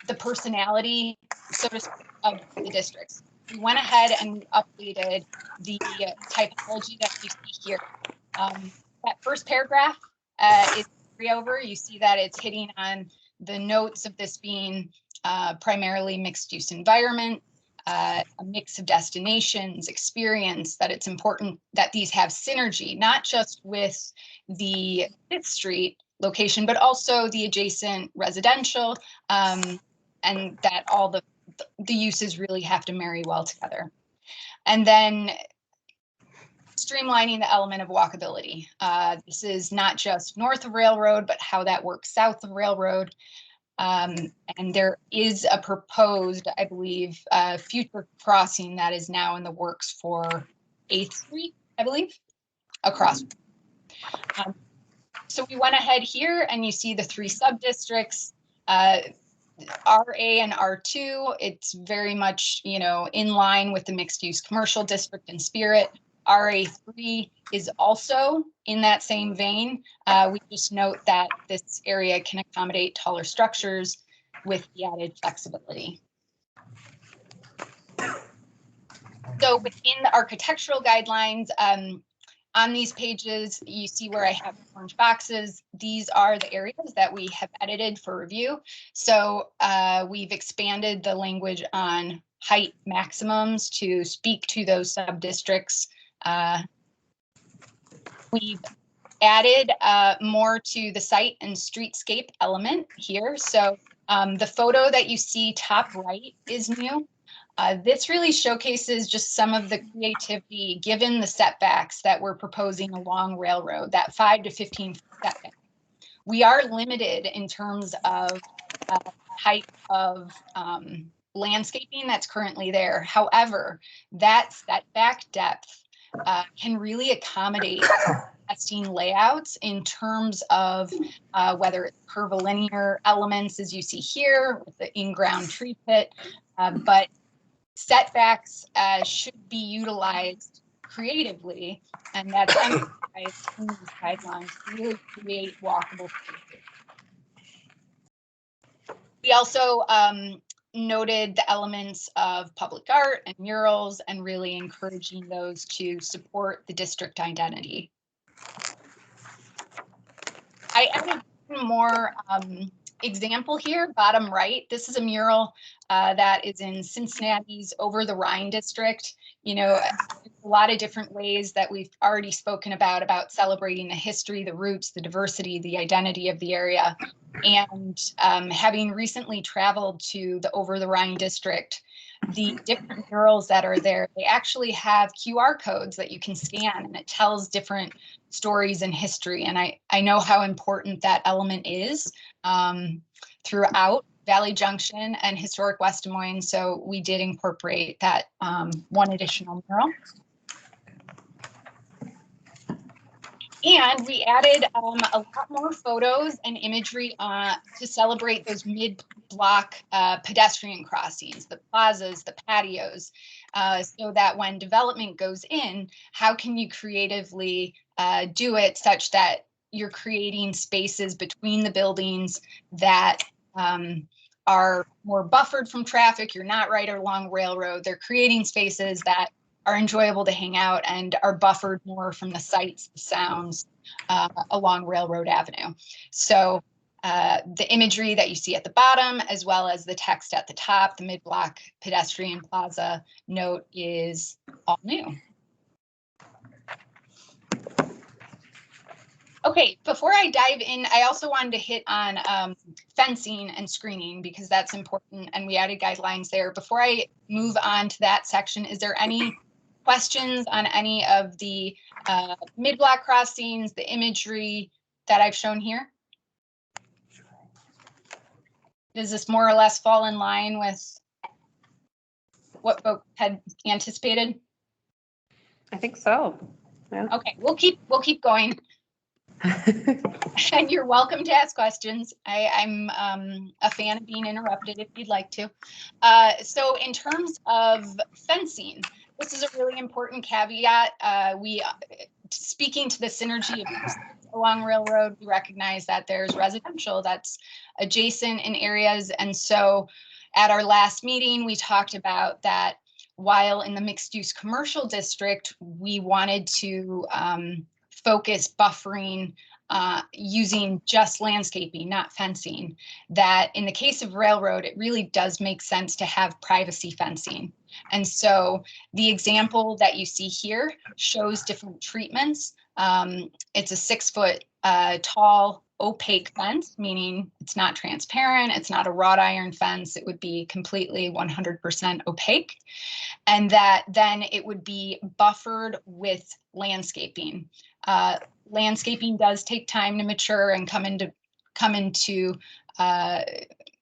the personality, so to speak, of the districts. We went ahead and we updated the typology that you see here. That first paragraph is over. You see that it's hitting on the notes of this being primarily mixed use environment, a mix of destinations, experience, that it's important that these have synergy, not just with the 5th Street location, but also the adjacent residential, and that all the uses really have to marry well together. And then streamlining the element of walkability. This is not just north of Railroad, but how that works south of Railroad. And there is a proposed, I believe, future crossing that is now in the works for 8th Street, I believe, across. So we went ahead here and you see the 3 sub-districts, RA and R2. It's very much, you know, in line with the mixed use commercial district in spirit. RA3 is also in that same vein. We just note that this area can accommodate taller structures with the added flexibility. So within the architectural guidelines, on these pages, you see where I have orange boxes. These are the areas that we have edited for review. So we've expanded the language on height maximums to speak to those sub-districts. We've added more to the site and streetscape element here. So the photo that you see top right is new. This really showcases just some of the creativity given the setbacks that we're proposing along Railroad, that 5 to 15 foot setback. We are limited in terms of height of landscaping that's currently there. However, that setback depth can really accommodate testing layouts in terms of whether it's curvilinear elements, as you see here with the in-ground tree pit, but setbacks should be utilized creatively, and that's emphasized in these guidelines to really create walkable spaces. We also noted the elements of public art and murals and really encouraging those to support the district identity. I added one more example here, bottom right. This is a mural that is in Cincinnati's Over the Rhine district. You know, a lot of different ways that we've already spoken about celebrating the history, the roots, the diversity, the identity of the area. And having recently traveled to the Over the Rhine district, the different murals that are there, they actually have QR codes that you can scan, and it tells different stories and history. And I know how important that element is throughout Valley Junction and historic West Des Moines. So we did incorporate that one additional mural. And we added a lot more photos and imagery to celebrate those mid-block pedestrian crossings, the plazas, the patios, so that when development goes in, how can you creatively do it such that you're creating spaces between the buildings that are more buffered from traffic. You're not right along Railroad. They're creating spaces that are enjoyable to hang out and are buffered more from the sights, the sounds along Railroad Avenue. So the imagery that you see at the bottom, as well as the text at the top, the mid-block pedestrian plaza note is all new. Okay, before I dive in, I also wanted to hit on fencing and screening because that's important, and we added guidelines there. Before I move on to that section, is there any questions on any of the mid-block crossings, the imagery that I've shown here? Does this more or less fall in line with what folks had anticipated? I think so. Yeah. Okay, we'll keep going. And you're welcome to ask questions. I'm a fan of being interrupted if you'd like to. So in terms of fencing, this is a really important caveat. Speaking to the synergy of along Railroad, we recognize that there's residential that's adjacent in areas. And so at our last meeting, we talked about that while in the mixed use commercial district, we wanted to focus buffering using just landscaping, not fencing, that in the case of Railroad, it really does make sense to have privacy fencing. And so the example that you see here shows different treatments. It's a 6-foot tall opaque fence, meaning it's not transparent, it's not a wrought iron fence, it would be completely 100% opaque. And that then it would be buffered with landscaping. Landscaping does take time to mature and come into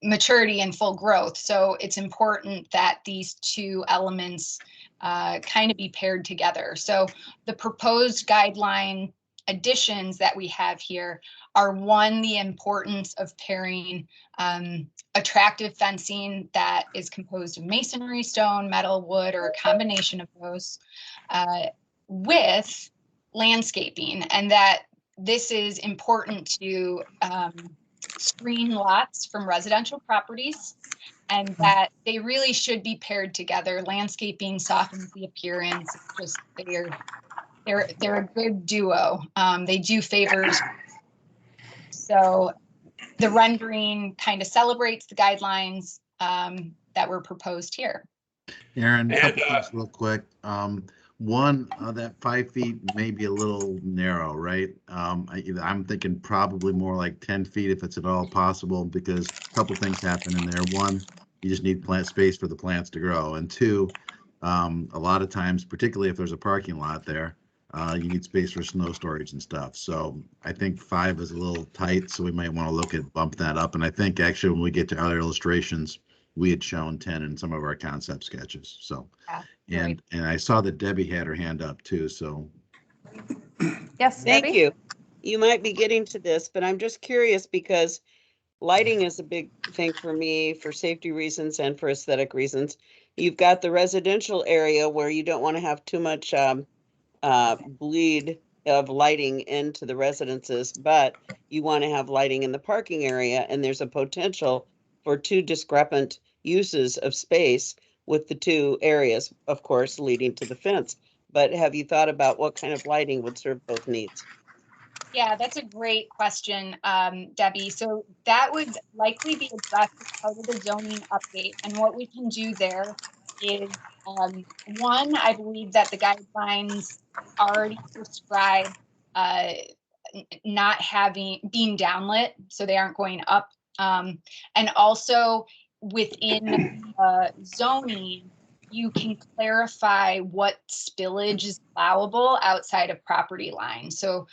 maturity and full growth. So it's important that these two elements kind of be paired together. So the proposed guideline additions that we have here are, one, the importance of pairing attractive fencing that is composed of masonry, stone, metal, wood, or a combination of those with landscaping, and that this is important to screen lots from residential properties, and that they really should be paired together. Landscaping softens the appearance. Just they're a good duo. They do favors. So the rendering kind of celebrates the guidelines that were proposed here. Aaron, a couple things real quick. One, that 5 feet may be a little narrow, right? I'm thinking probably more like 10 feet if it's at all possible, because a couple things happen in there. One, you just need plant space for the plants to grow. And two, a lot of times, particularly if there's a parking lot there, you need space for snow storage and stuff. So I think 5 is a little tight, so we might want to look at bump that up. And I think actually when we get to other illustrations, we had shown 10 in some of our concept sketches. So, and I saw that Debbie had her hand up too. So, Yes, Thank Debbie? you. You might be getting to this, but I'm just curious because lighting is a big thing for me for safety reasons and for aesthetic reasons. You've got the residential area where you don't want to have too much bleed of lighting into the residences, but you want to have lighting in the parking area, and there's a potential for two discrepant uses of space with the two areas, of course, leading to the fence. But have you thought about what kind of lighting would serve both needs? Yeah, that's a great question, Debbie. So that would likely be addressed as part of the zoning update. And what we can do there is, one, I believe that the guidelines already prescribe not being downlit, so they aren't going up. And also within zoning, you can clarify what spillage is allowable outside of property line. So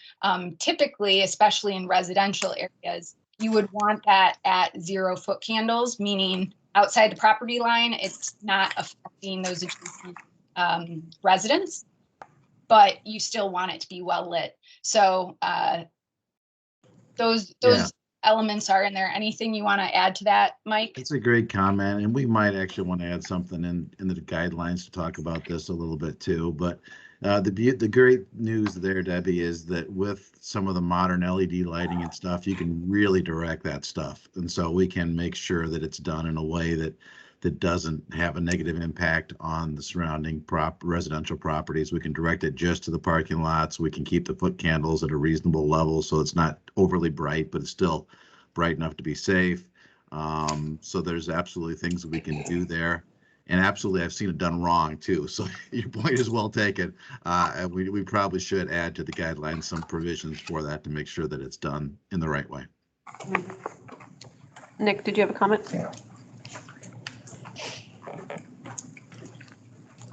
typically, especially in residential areas, you would want that at 0 foot candles, meaning outside the property line, it's not affecting those adjacent residents, but you still want it to be well lit. So those elements are in there. Anything you want to add to that, Mike? it's a great comment, and we might actually want to add something in the guidelines to talk about this a little bit too. But the great news there, Debbie, is that with some of the modern LED lighting and stuff, you can really direct that stuff, and so we can make sure that it's done in a way that doesn't have a negative impact on the surrounding residential properties. We can direct it just to the parking lots. We can keep the foot candles at a reasonable level, so it's not overly bright, but it's still bright enough to be safe. So there's absolutely things that we can do there. And absolutely, I've seen it done wrong too. So your point is well taken. And we probably should add to the guidelines some provisions for that to make sure that it's done in the right way. Nick, did you have a comment? Yeah.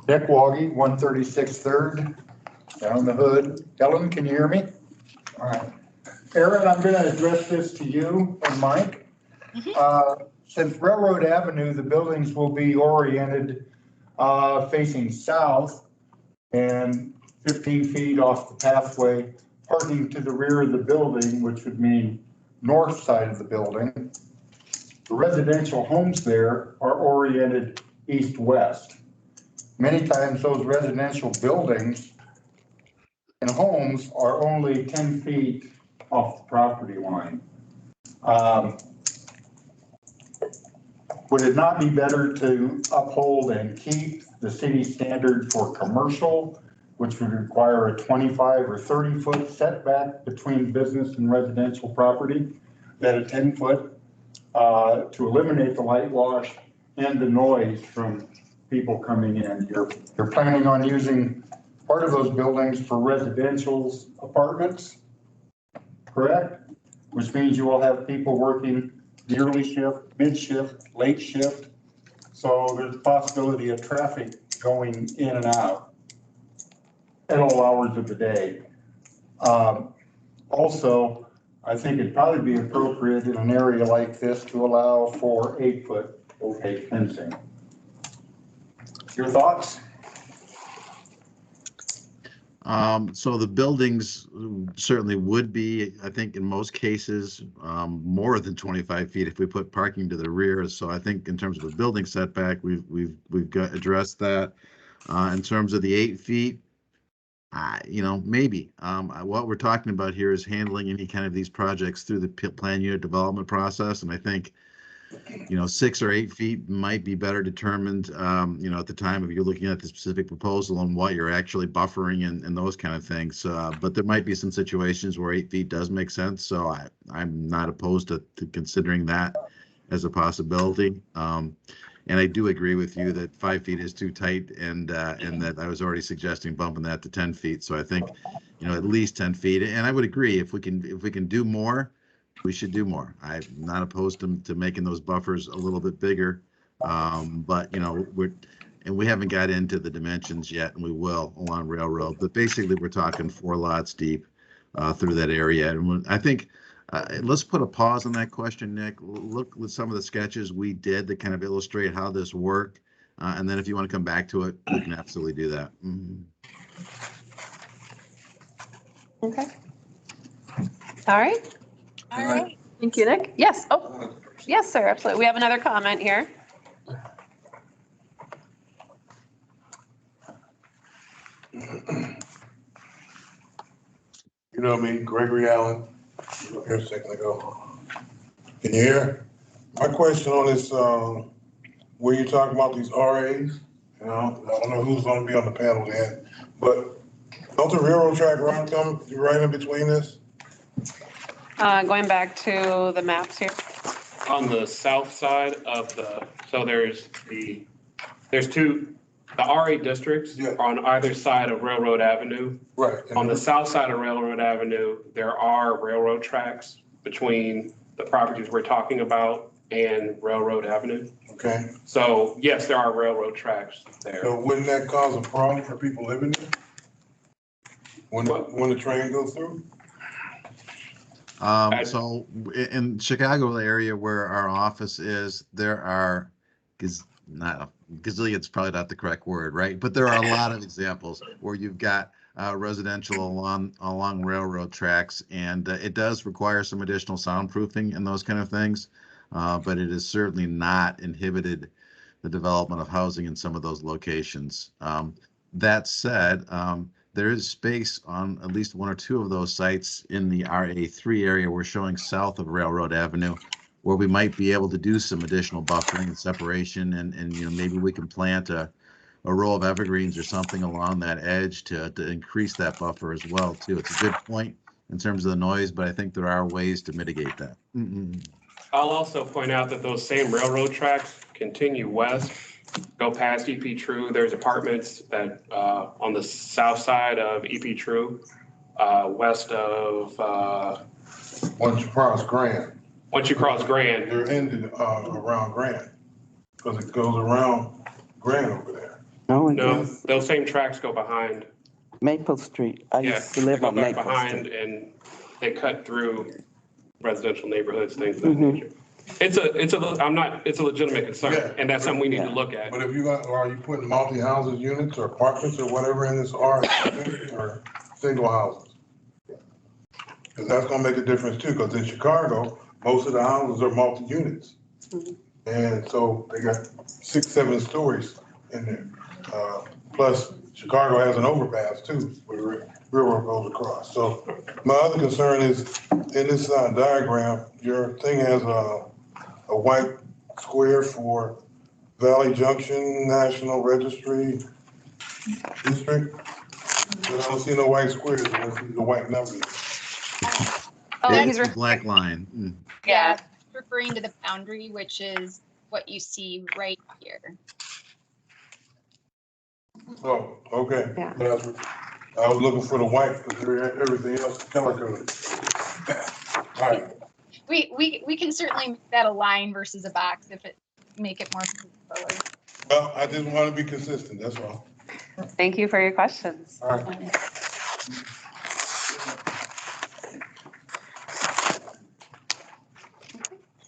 Nick Woggy, 136 3rd, down the hood. Ellen, can you hear me? All right. Aaron, I'm going to address this to you and Mike. Since Railroad Avenue, the buildings will be oriented facing south and 15 feet off the pathway, parking to the rear of the building, which would mean north side of the building. The residential homes there are oriented east-west. Many times those residential buildings and homes are only 10 feet off the property line. Would it not be better to uphold and keep the city standard for commercial, which would require a 25 or 30-foot setback between business and residential property, than a 10-foot to eliminate the light wash and the noise from people coming in? You're planning on using part of those buildings for residential apartments, correct? Which means you will have people working the early shift, mid shift, late shift. So there's a possibility of traffic going in and out at all hours of the day. Also, I think it'd probably be appropriate in an area like this to allow for 8-foot opaque fencing. Your thoughts? So the buildings certainly would be, I think in most cases, more than 25 feet if we put parking to the rear. So I think in terms of the building setback, we've got addressed that. In terms of the 8 feet, maybe. What we're talking about here is handling any kind of these projects through the plan unit development process. And I think 6 or 8 feet might be better determined, at the time of you're looking at the specific proposal and what you're actually buffering and those kind of things. But there might be some situations where 8 feet does make sense. So I'm not opposed to considering that as a possibility. And I do agree with you that 5 feet is too tight, and that I was already suggesting bumping that to 10 feet. So I think, at least 10 feet. And I would agree if we can do more, we should do more. I'm not opposed to making those buffers a little bit bigger. But we haven't got into the dimensions yet, and we will along Railroad. But basically, we're talking 4 lots deep through that area. And I think let's put a pause on that question, Nick. Look at some of the sketches we did that kind of illustrate how this worked. And then if you want to come back to it, we can absolutely do that. Mm-hmm. Okay. All right. All right. Thank you, Nick. Yes. Oh, yes, sir. Absolutely. We have another comment here. You know me, Gregory Allen, here a second ago. Can you hear? My question on this, where you talking about these RAs, I don't know who's gonna be on the panel then, but don't the railroad track come right in between this? Going back to the maps here. On the south side of there's two, the RA districts are on either side of Railroad Avenue. Right. On the south side of Railroad Avenue, there are railroad tracks between the properties we're talking about and Railroad Avenue. Okay. So yes, there are railroad tracks there. So wouldn't that cause a problem for people living there? When the train goes through? So in Chicago area where our office is, there are, gazillion's probably not the correct word, right? But there are a lot of examples where you've got residential along railroad tracks, and it does require some additional soundproofing and those kind of things. But it has certainly not inhibited the development of housing in some of those locations. That said, there is space on at least 1 or 2 of those sites in the RA3 area we're showing south of Railroad Avenue, where we might be able to do some additional buffering and separation, and maybe we can plant a row of evergreens or something along that edge to increase that buffer as well too. It's a good point in terms of the noise, but I think there are ways to mitigate that. Mm-mm. I'll also point out that those same railroad tracks continue west, go past EP True. There's apartments that on the south side of EP True, west of Once you cross Grand. once you cross Grand. They're ended around Grand, because it goes around Grand over there. No, No, those same tracks go behind. Maple Street. I Yeah, used to they live go on back Maple behind Street. and they cut through residential neighborhoods, things of that Mhm. nature. It's a legitimate concern, Yeah. and that's something we need to Yeah. look at. But if are you putting multi-houses units or apartments or whatever in this R or single houses? Because that's gonna make a difference too, because in Chicago, most of the houses are multi-units. And so they got 6, 7 stories in there. Plus Chicago has an overpass too, where the railroad goes across. So my other concern is, in this diagram, your thing has a white square for Valley Junction National Registry District. But I don't see no white squares, I see the white numbers. Oh, It's he's, the black line. Yeah, referring to the boundary, which is what you see right here. Oh, okay. Yeah. I was looking for the white, because everything else is color coded. All right. We can certainly make that a line versus a box if it make it more straightforward. Well, I just want to be consistent, that's all. thank you for your questions. All right.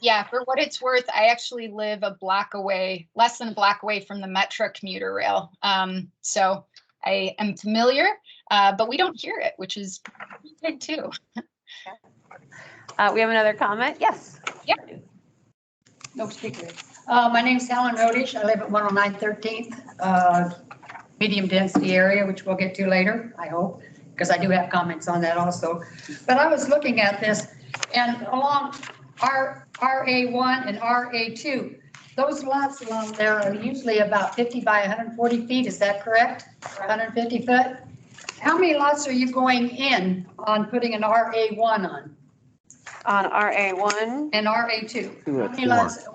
Yeah, for what it's worth, I actually live a block away, less than a block away from the Metro commuter rail. So I am familiar, but we don't hear it, which is good too. We have another comment. Yes. No speaker. My name's Helen Rodish. I live at 109 13th, medium density area, which we'll get to later, I hope, because I do have comments on that also. But I was looking at this, and along RA1 and RA2, those lots along there are usually about 50 by 140 feet. Is that correct? 150 foot? How many lots are you going in on putting an RA1 on? On RA1. And RA2. Two How at many four. lots,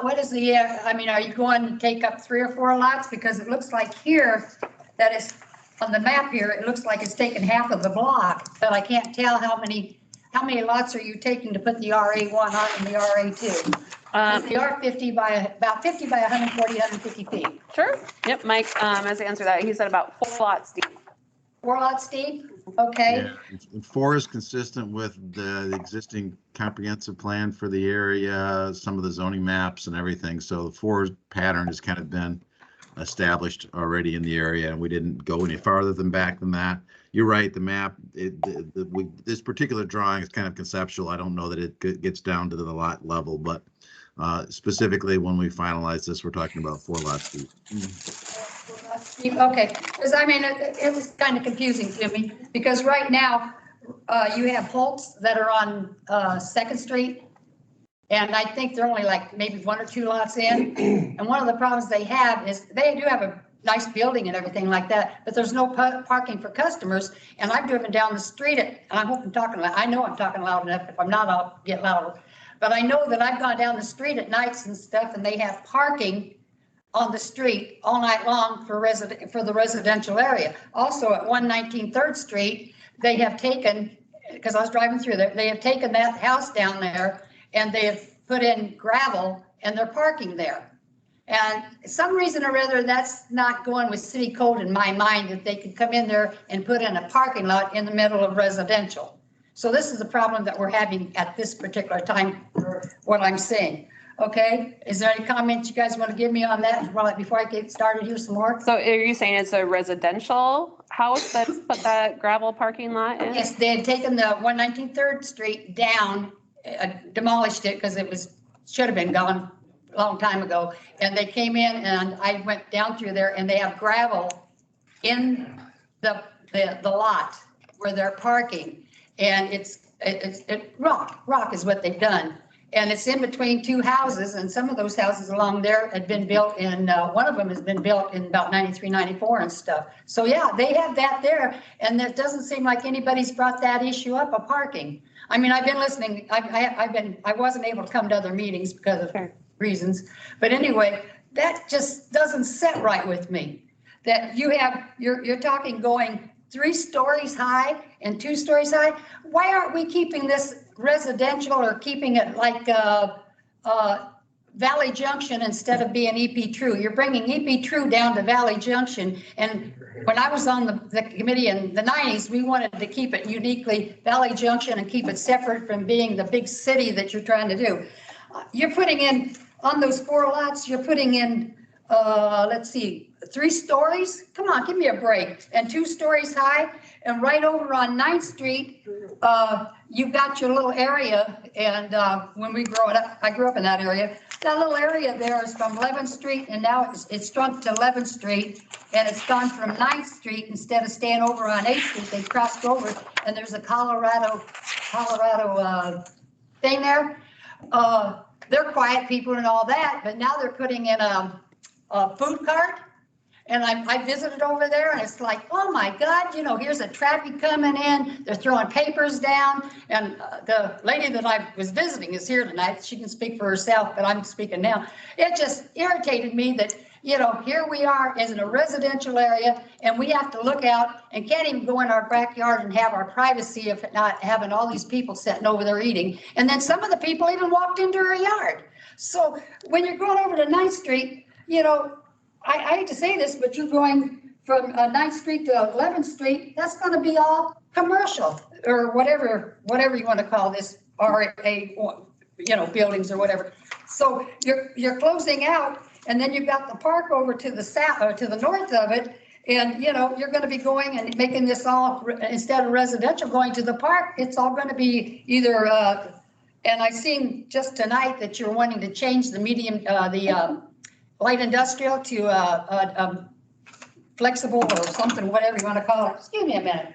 what is the, I mean, are you going to take up 3 or 4 lots? Because it looks like here, that is, on the map here, it looks like it's taken half of the block, but I can't tell how many lots are you taking to put the RA1 on and the RA2? They are 50 by, about 50 by 140, 150 feet. Sure. Yep, Mike has answered that. He said about 4 lots deep. 4 lots deep, okay? Yeah, and 4 is consistent with the existing comprehensive plan for the area, some of the zoning maps and everything. So the 4 pattern has kind of been established already in the area, and we didn't go any farther than that. You're right, the map, this particular drawing is kind of conceptual. I don't know that it gets down to the lot level, but specifically when we finalize this, we're talking about 4 lots deep. Okay, because I mean, it was kind of confusing to me, because right now, you have Holtz that are on 2nd Street, and I think they're only like maybe 1 or 2 lots in. And one of the problems they have is they do have a nice building and everything like that, but there's no parking for customers. And I've driven down the street, and I hope I'm talking loud. I know I'm talking loud enough. If I'm not, I'll get louder. But I know that I've gone down the street at nights and stuff, and they have parking on the street all night long for the residential area. Also at 119 3rd Street, they have taken, because I was driving through there, they have taken that house down there and they have put in gravel and they're parking there. And some reason or other, that's not going with city code in my mind, that they could come in there and put in a parking lot in the middle of residential. So this is the problem that we're having at this particular time for what I'm saying. Okay, is there any comments you guys want to give me on that before I get started here some more? So are you saying it's a residential house that's put that gravel parking lot in? Yes, they had taken the 119 3rd Street down, demolished it because it should have been gone a long time ago. And they came in and I went down through there and they have gravel in the lot where they're parking. And it's rock is what they've done. And it's in between 2 houses, and some of those houses along there had been built in, one of them has been built in about 93, 94 and stuff. So yeah, they have that there, and it doesn't seem like anybody's brought that issue up of parking. I mean, I've been listening, I wasn't able to come to other meetings because of reasons, but anyway, that just doesn't set right with me. That you're talking going 3 stories high and 2 stories high. Why aren't we keeping this residential or keeping it like Valley Junction instead of being EP True? You're bringing EP True down to Valley Junction. And when I was on the committee in the 90s, we wanted to keep it uniquely Valley Junction and keep it separate from being the big city that you're trying to do. You're putting in, on those 4 lots, you're putting in, let's see, 3 stories? Come on, give me a break. And 2 stories high. And right over on 9th Street, you've got your little area. And when we grew up, I grew up in that area. That little area there is from 11th Street, and now it's shrunk to 11th Street. And it's gone from 9th Street, instead of staying over on 8th Street, they crossed over. And there's a Colorado thing there. They're quiet people and all that, but now they're putting in a food cart. And I visited over there, and it's like, oh my God, you know, here's a traffic coming in. They're throwing papers down. And the lady that I was visiting is here tonight. She can speak for herself, but I'm speaking now. It just irritated me that, you know, here we are in a residential area, and we have to look out and can't even go in our backyard and have our privacy if not having all these people sitting over there eating. And then some of the people even walked into her yard. So when you're going over to 9th Street, you know, I hate to say this, but you're going from 9th Street to 11th Street, that's going to be all commercial or whatever you want to call this, RA, you know, buildings or whatever. So you're closing out, and then you've got the park over to the south or to the north of it. And, you know, you're going to be going and making this all, instead of residential going to the park, it's all going to be either, and I've seen just tonight that you're wanting to change the medium, light industrial to flexible or something, whatever you want to call it. Excuse me a minute.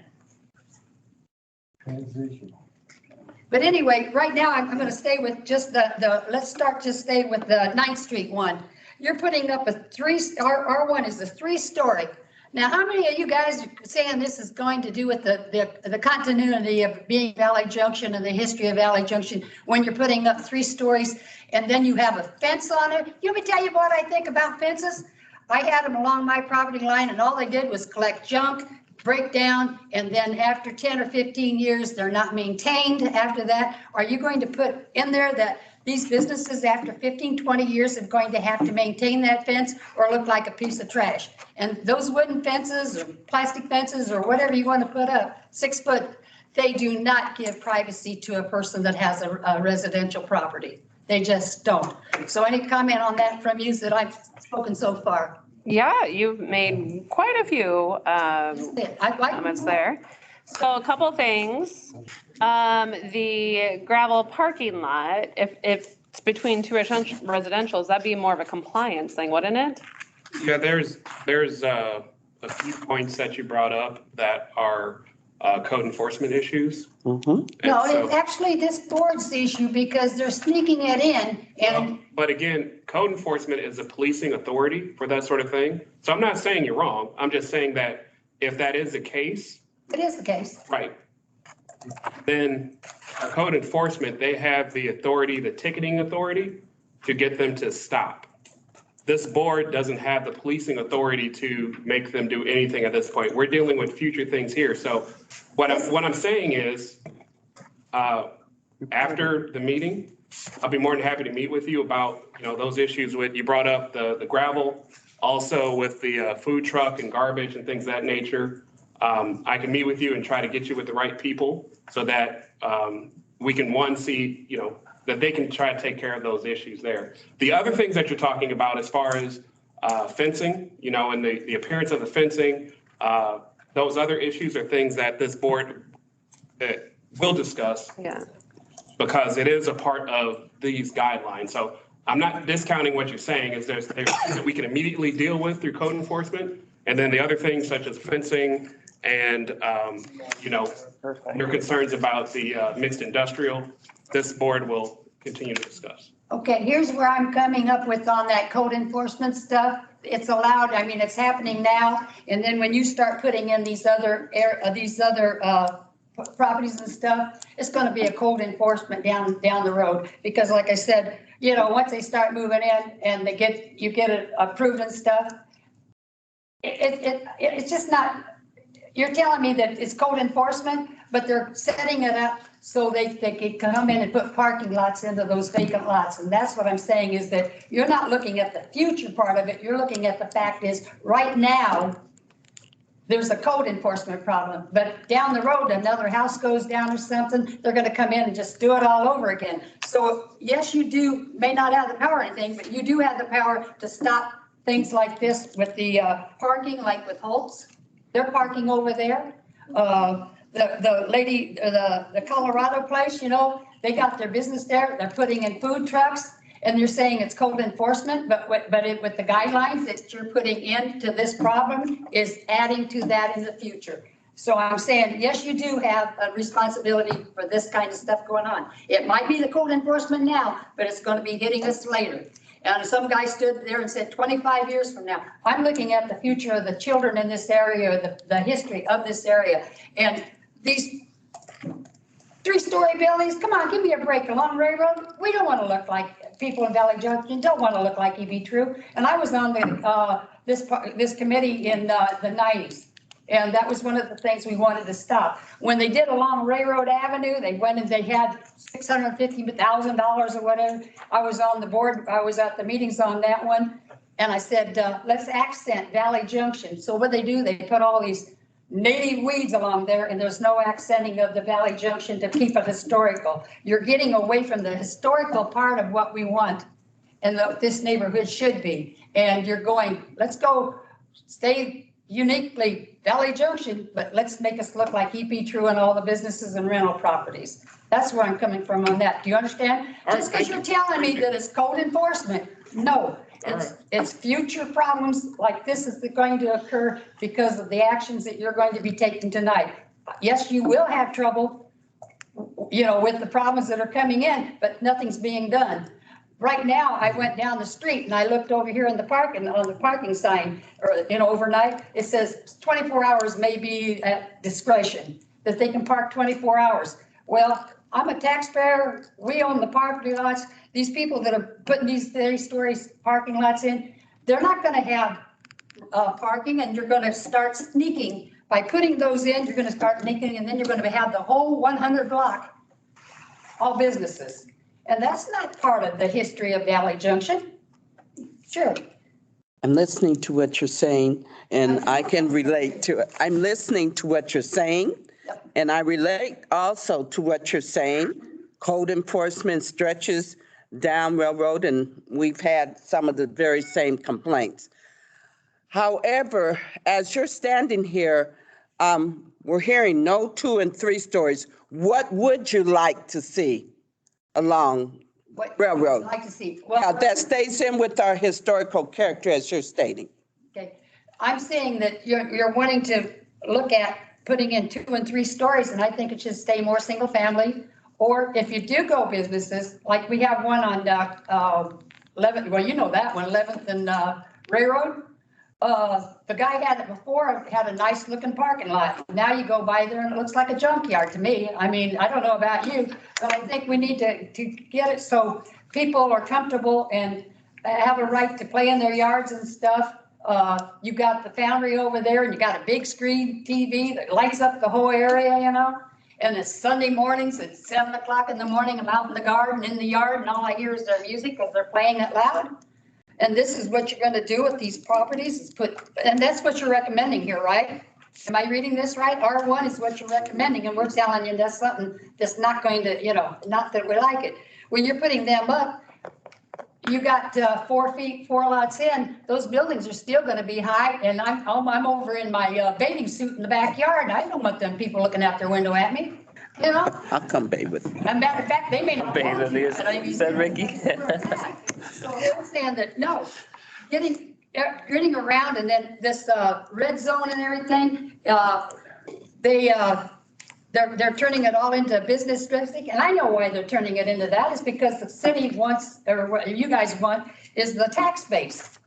Transition. But anyway, right now I'm going to stay with just let's stay with the 9th Street one. You're putting up a R1 is a 3-story. Now, how many of you guys are saying this is going to do with the continuity of being Valley Junction and the history of Valley Junction when you're putting up 3 stories and then you have a fence on it? Let me tell you what I think about fences. I had them along my property line, and all they did was collect junk, break down, and then after 10 or 15 years, they're not maintained after that. Are you going to put in there that these businesses after 15, 20 years are going to have to maintain that fence or look like a piece of trash? And those wooden fences or plastic fences or whatever you want to put up, 6 foot, they do not give privacy to a person that has a residential property. They just don't. So any comment on that from you that I've spoken so far? Yeah, you've made quite a few comments there. So a couple things. The gravel parking lot, if it's between 2 residentials, that'd be more of a compliance thing, wouldn't it? Yeah, there's a few points that you brought up that are code enforcement issues. Mm-hmm. No, it's actually this board's issue because they're sneaking it in and. But again, code enforcement is a policing authority for that sort of thing. So I'm not saying you're wrong. I'm just saying that if that is the case. It is the case. Right. Then code enforcement, they have the authority, the ticketing authority to get them to stop. This board doesn't have the policing authority to make them do anything at this point. We're dealing with future things here. So what I'm saying is, after the meeting, I'll be more than happy to meet with you about, you know, those issues with, you brought up the gravel, also with the food truck and garbage and things of that nature. I can meet with you and try to get you with the right people so that we can, see, you know, that they can try to take care of those issues there. The other things that you're talking about as far as fencing, you know, and the appearance of the fencing, those other issues are things that this board will discuss. Yeah. Because it is a part of these guidelines. So I'm not discounting what you're saying, is there's things that we can immediately deal with through code enforcement. And then the other things such as fencing and, you know, your concerns about the mixed industrial, this board will continue to discuss. Okay, here's where I'm coming up with on that code enforcement stuff. It's allowed, I mean, it's happening now. And then when you start putting in these other properties and stuff, it's going to be a code enforcement down the road. Because like I said, you know, once they start moving in and you get it approved and stuff, it's just not, you're telling me that it's code enforcement, but they're setting it up so they can come in and put parking lots into those vacant lots. And that's what I'm saying is that you're not looking at the future part of it. You're looking at the fact is right now, there's a code enforcement problem, but down the road, another house goes down or something, they're going to come in and just do it all over again. So yes, you may not have the power or anything, but you do have the power to stop things like this with the parking, like with Holtz. They're parking over there. The lady, the Colorado place, you know, they got their business there. They're putting in food trucks. And you're saying it's code enforcement, but with the guidelines that you're putting into this problem is adding to that in the future. So I'm saying, yes, you do have a responsibility for this kind of stuff going on. It might be the code enforcement now, but it's going to be hitting us later. And some guy stood there and said 25 years from now. I'm looking at the future of the children in this area, the history of this area. And these 3-story buildings, come on, give me a break. Along Railroad, we don't want to look like people in Valley Junction, don't want to look like EB True. And I was on the this committee in the 90s. And that was one of the things we wanted to stop. When they did along Railroad Avenue, they went and they had $650,000 or whatever. I was on the board, I was at the meetings on that one. And I said, let's accent Valley Junction. So what they do, they put all these native weeds along there, and there's no accenting of the Valley Junction to keep it historical. You're getting away from the historical part of what we want and what this neighborhood should be. And you're going, let's go stay uniquely Valley Junction, but let's make us look like EP True and all the businesses and rental properties. That's where I'm coming from on that. Do you understand? Just because you're telling me that it's code enforcement, no. It's future problems like this is going to occur because of the actions that you're going to be taking tonight. Yes, you will have trouble, you know, with the problems that are coming in, but nothing's being done. Right now, I went down the street and I looked over here in the parking, on the parking sign, or, you know, overnight, it says 24 hours may be at discretion, that they can park 24 hours. Well, I'm a taxpayer. We own the property lots. These people that are putting these 30-story parking lots in, they're not going to have parking, and you're going to start sneaking. By putting those in, you're going to start sneaking, and then you're going to have the whole 100 block, all businesses. And that's not part of the history of Valley Junction. Sure. I'm listening to what you're saying, and I can relate to it. I'm listening to what you're saying, and I relate also to what you're saying. Code enforcement stretches down Railroad, and we've had some of the very same complaints. However, as you're standing here, we're hearing no 2 and 3 stories. What would you like to see along Railroad? I'd like to see. Well, that stays in with our historical character, as you're stating. Okay, I'm saying that you're wanting to look at putting in 2 and 3 stories, and I think it should stay more single family. Or if you do go businesses, like we have one on 11th, well, you know that one, 11th and Railroad. The guy had it before, had a nice looking parking lot. Now you go by there and it looks like a junkyard to me. I mean, I don't know about you, but I think we need to get it so people are comfortable and have a right to play in their yards and stuff. You got the foundry over there, and you got a big screen TV that lights up the whole area, you know. And it's Sunday mornings at 7 o'clock in the morning. I'm out in the garden, in the yard, and all I hear is their music because they're playing it loud. And this is what you're going to do with these properties is and that's what you're recommending here, right? Am I reading this right? R1 is what you're recommending, and we're telling you that's something that's not going to, you know, not that we like it. When you're putting them up, you got 4 feet, 4 lots in, those buildings are still going to be high. And I'm over in my bathing suit in the backyard. And I don't want them people looking out their window at me, you know? I'll come bathe with you. As a matter of fact, they may not. Bathe with you, said Ricky. So they're saying that, no, getting around, and then this red zone and everything, they're turning it all into business district, and I know why they're turning it into that is because the city wants, or what you guys want, is the tax base.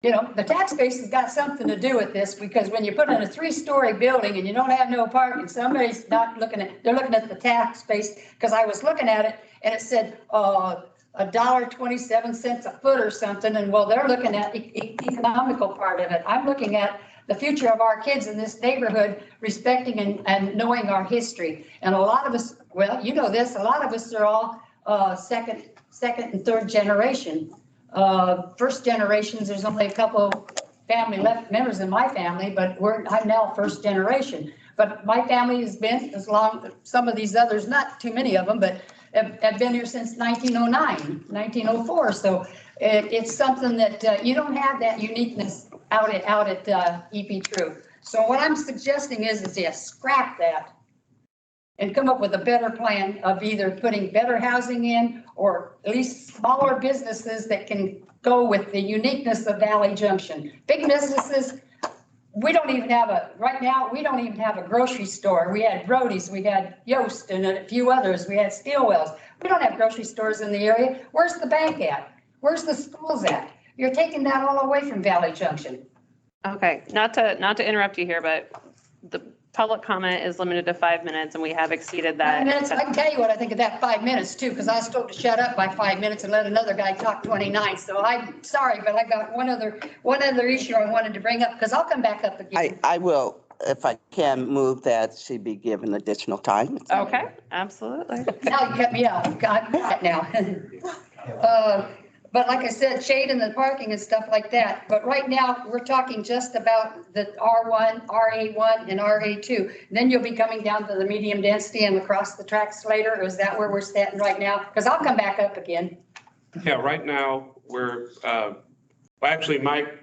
You know, the tax base has got something to do with this, because when you put in a 3-story building and you don't have no parking, somebody's not looking at, they're looking at the tax base, because I was looking at it and it said $1.27 a foot or something, and well, they're looking at the economical part of it. I'm looking at the future of our kids in this neighborhood, respecting and knowing our history. And a lot of us, well, you know this, a lot of us are all second and third generation. First generations, there's only a couple family members in my family, but I'm now first generation. But my family has been as long, some of these others, not too many of them, but have been here since 1909, 1904. So it's something that you don't have that uniqueness out at EP True. So what I'm suggesting is yes, scrap that and come up with a better plan of either putting better housing in or at least smaller businesses that can go with the uniqueness of Valley Junction. Big businesses, we don't even have right now, we don't even have a grocery store. We had Brody's, we had Yost and a few others. We had Steelwells. We don't have grocery stores in the area. Where's the bank at? Where's the schools at? You're taking that all away from Valley Junction. Okay, not to interrupt you here, but the public comment is limited to 5 minutes and we have exceeded that. 5 minutes, I can tell you what I think of that 5 minutes too, because I was told to shut up by 5 minutes and let another guy talk 29. So I'm sorry, but I got one other issue I wanted to bring up, because I'll come back up again. I will, if I can, move that she be given additional time. Okay, absolutely. Now you cut me off. God, got now. But like I said, shade in the parking and stuff like that. But right now, we're talking just about the R1, RA1, and RA2. Then you'll be coming down to the medium density and across the tracks later. Or is that where we're standing right now? Because I'll come back up again. Yeah, right now, we're, well, actually, Mike,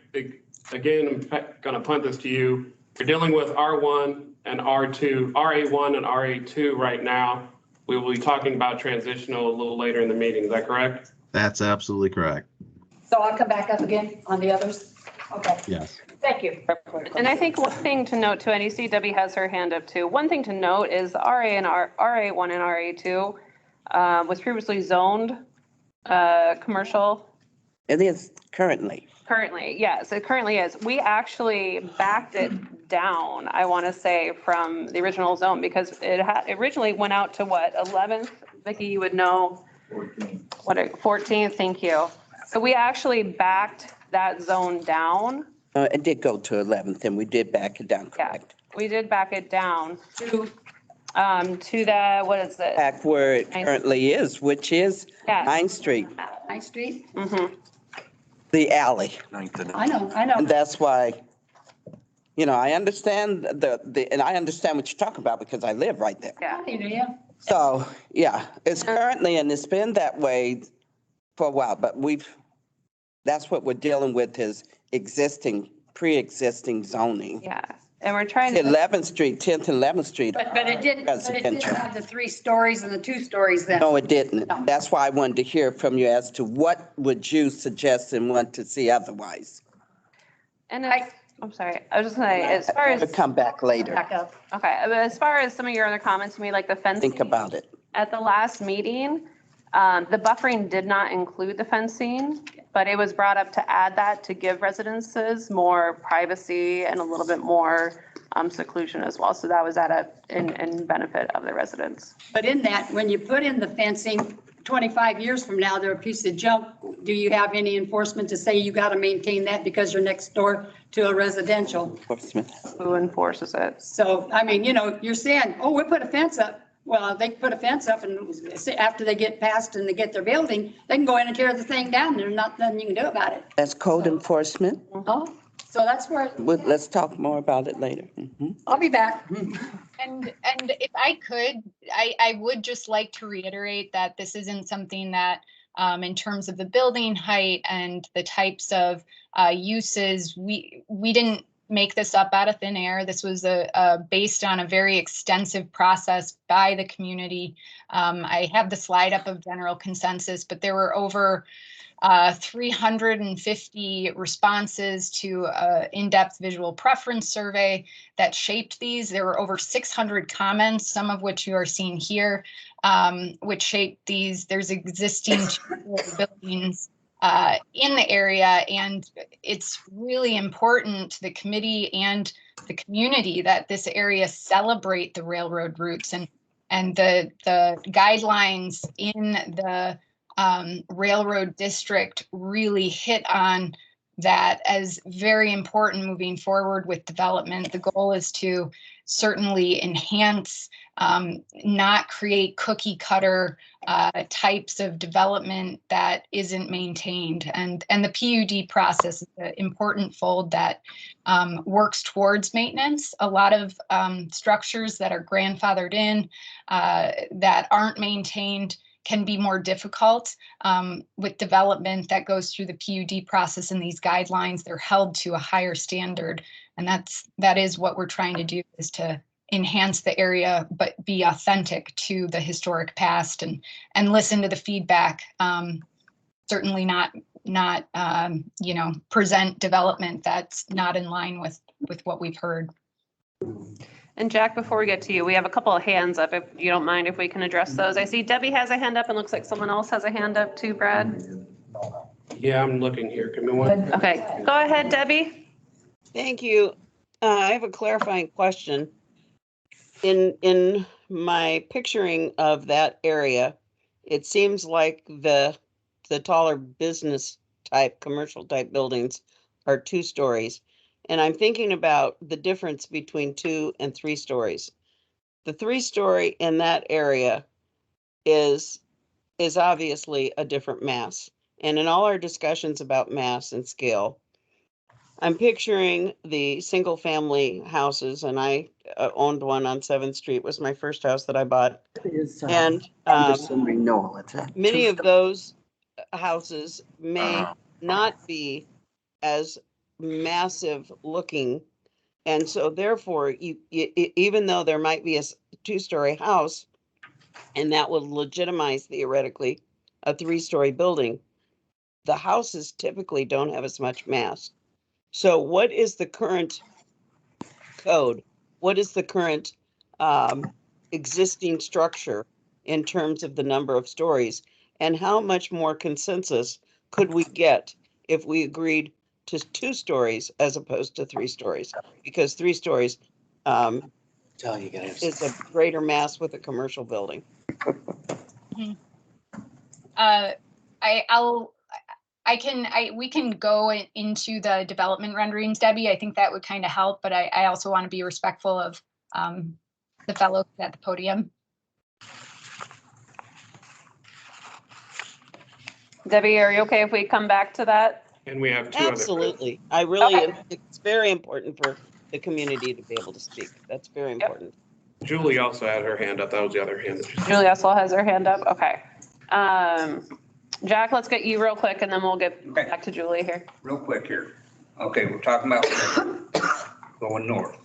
again, I'm going to punt this to you. You're dealing with R1 and R2, RA1 and RA2 right now. We will be talking about transitional a little later in the meeting. Is that correct? That's absolutely correct. So I'll come back up again on the others? Okay. Yes. Thank you. And I think one thing to note too, and you see Debbie has her hand up too. One thing to note is RA1 and RA2 was previously zoned commercial. It is currently. Currently, yes, it currently is. We actually backed it down, I want to say, from the original zone because it originally went out to what, 11th? Vicki, you would know. 14th, thank you. So we actually backed that zone down. It did go to 11th and we did back it down, correct? Yeah, we did back it down to the, what is it? Back where it currently is, which is Yes. 9th Street, 9th Street? Mm-hmm. the alley. I know. And that's why, I understand and I understand what you're talking about because I live right there. Yeah. So, yeah, it's currently, and it's been that way for a while, but that's what we're dealing with is pre-existing zoning. Yeah, and we're trying to. 11th Street, 10th and 11th Street. But it didn't have the 3 stories and the 2 stories then. No, it didn't. That's why I wanted to hear from you as to what would you suggest and want to see otherwise? And I'm sorry, I was just gonna say, as far as. To come back later. Back up. Okay, but as far as some of your other comments to me, like the fencing. Think about it. At the last meeting, the buffering did not include the fencing, but it was brought up to add that to give residences more privacy and a little bit more seclusion as well. So that was in benefit of the residents. But in that, when you put in the fencing, 25 years from now, they're a piece of junk. Do you have any enforcement to say you got to maintain that because you're next door to a residential? Who enforces it? So, I mean, you're saying, oh, we put a fence up. Well, they put a fence up and after they get past and they get their building, they can go in and tear the thing down. There's nothing you can do about it. That's code enforcement. Oh, so that's where. Let's talk more about it later. I'll be back. And if I could, I would just like to reiterate that this isn't something that, in terms of the building height and the types of uses, we didn't make this up out of thin air. This was based on a very extensive process by the community. I have the slide up of general consensus, but there were over 350 responses to an in-depth visual preference survey that shaped these. There were over 600 comments, some of which you are seeing here, which shaped these. There's existing buildings in the area, and it's really important to the committee and the community that this area celebrate the railroad routes and the guidelines in the railroad district really hit on that as very important moving forward with development. The goal is to certainly enhance, not create cookie cutter types of development that isn't maintained. And the PUD process is an important fold that works towards maintenance. A lot of structures that are grandfathered in that aren't maintained can be more difficult with development that goes through the PUD process and these guidelines. They're held to a higher standard, and that is what we're trying to do, is to enhance the area but be authentic to the historic past and listen to the feedback. Certainly not present development that's not in line with what we've heard. And Jack, before we get to you, we have a couple of hands up, if you don't mind if we can address those. I see Debbie has a hand up and looks like someone else has a hand up too, Brad. Yeah, I'm looking here. Give me one. Okay, go ahead, Debbie. Thank you. I have a clarifying question. In my picturing of that area, it seems like the taller business type, commercial type buildings are 2 stories. And I'm thinking about the difference between 2 and 3 stories. The 3-story in that area is obviously a different mass. And in all our discussions about mass and scale, I'm picturing the single family houses, and I owned one on 7th Street, was my first house that I bought. And many of those houses may not be as massive looking. And so therefore, even though there might be a 2-story house, and that would legitimize theoretically a 3-story building, the houses typically don't have as much mass. So what is the current code? What is the current existing structure in terms of the number of stories? And how much more consensus could we get if we agreed to 2 stories as opposed to 3 stories? Because 3 stories is a greater mass with a commercial building. We can go into the development renderings, Debbie. I think that would kind of help, but I also want to be respectful of the fellows at the podium. Debbie, are you okay if we come back to that? And we have 2 Absolutely. I really, it's very important for the community to be able to speak. That's very important. Julie also had her hand up. That was the other hand. Julie also has her hand up. Okay. Jack, let's get you real quick and then we'll get back to Julie here. Real quick here. Okay, we're talking about going north.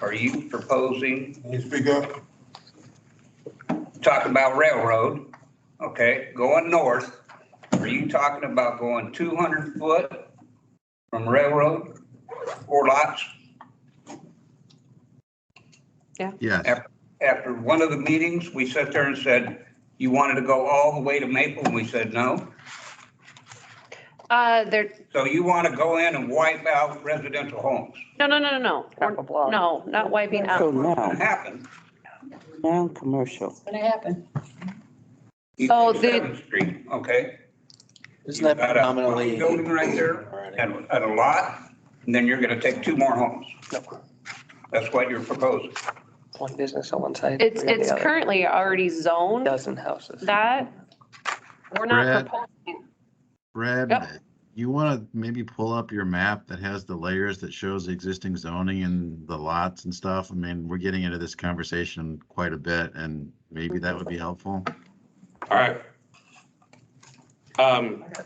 Are you proposing? Can you speak up? Talking about railroad, okay, going north. Are you talking about going 200 foot from railroad, 4 lots? Yeah. Yes. After one of the meetings, we sat there and said, you wanted to go all the way to Maple, and we said no. So you want to go in and wipe out residential homes? No. No, not wiping out. So What's going to now, happen? now commercial. What's gonna happen? So East 7th Street, okay? Isn't that You've got a predominantly? building right there at a lot, and then you're going to take 2 more homes. That's what you're proposing. One business on one side. It's currently already zoned Dozen houses. that we're not Brad. proposing. Brad, Yep. you want to maybe pull up your map that has the layers that shows the existing zoning and the lots and stuff? I mean, we're getting into this conversation quite a bit, and maybe that would be helpful. All right.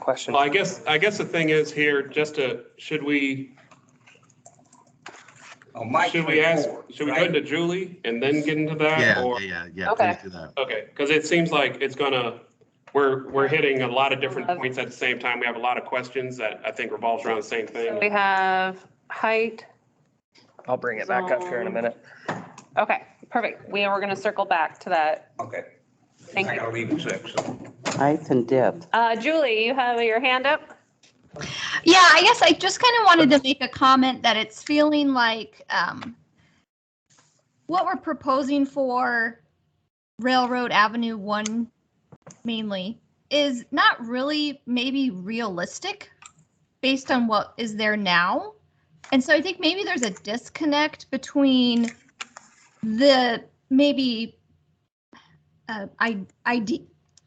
Question. Well, I guess the thing is here, should we Mike, should we go into Julie and then get into that? Yeah, or? yeah, Okay. please do that. Okay, because it seems like we're hitting a lot of different points at the same time. We have a lot of questions that I think revolves around the same thing. We have height. I'll bring it back up here in a minute. Okay, perfect. We're going to circle back to that. Okay. Thank I you. gotta leave at 6. Height and depth. Julie, you have your hand up? Yeah, I guess I just kind of wanted to make a comment that it's feeling like what we're proposing for Railroad Avenue 1 mainly is not really maybe realistic based on what is there now. And so I think maybe there's a disconnect between the maybe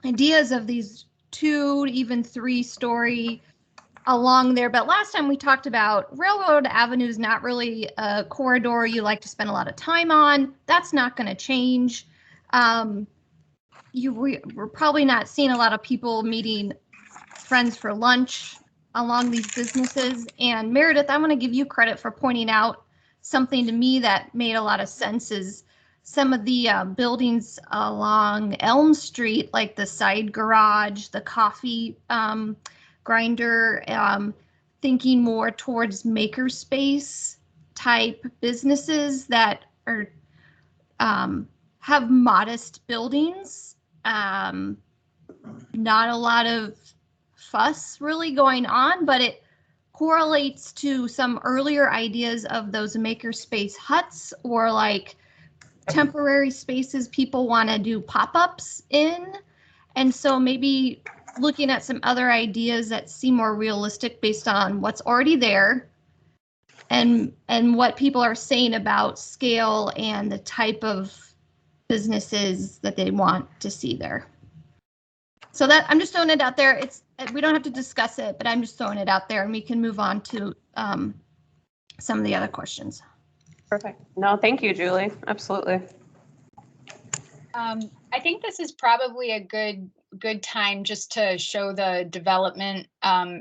ideas of these 2, even 3-story along there. But last time we talked about Railroad Avenue is not really a corridor you like to spend a lot of time on. That's not going to change. we're probably not seeing a lot of people meeting friends for lunch along these businesses. And Meredith, I want to give you credit for pointing out something to me that made a lot of sense is some of the buildings along Elm Street, like the side garage, the coffee grinder, thinking more towards makerspace type businesses that are have modest buildings, not a lot of fuss really going on, but it correlates to some earlier ideas of those makerspace huts or like temporary spaces people want to do pop-ups in. And so maybe looking at some other ideas that seem more realistic based on what's already there and what people are saying about scale and the type of businesses that they want to see there. So that I'm just throwing it out there. We don't have to discuss it, but I'm just throwing it out there and we can move on to some of the other questions. Perfect. No, thank you, Julie. Absolutely. I think this is probably a good time just to show the development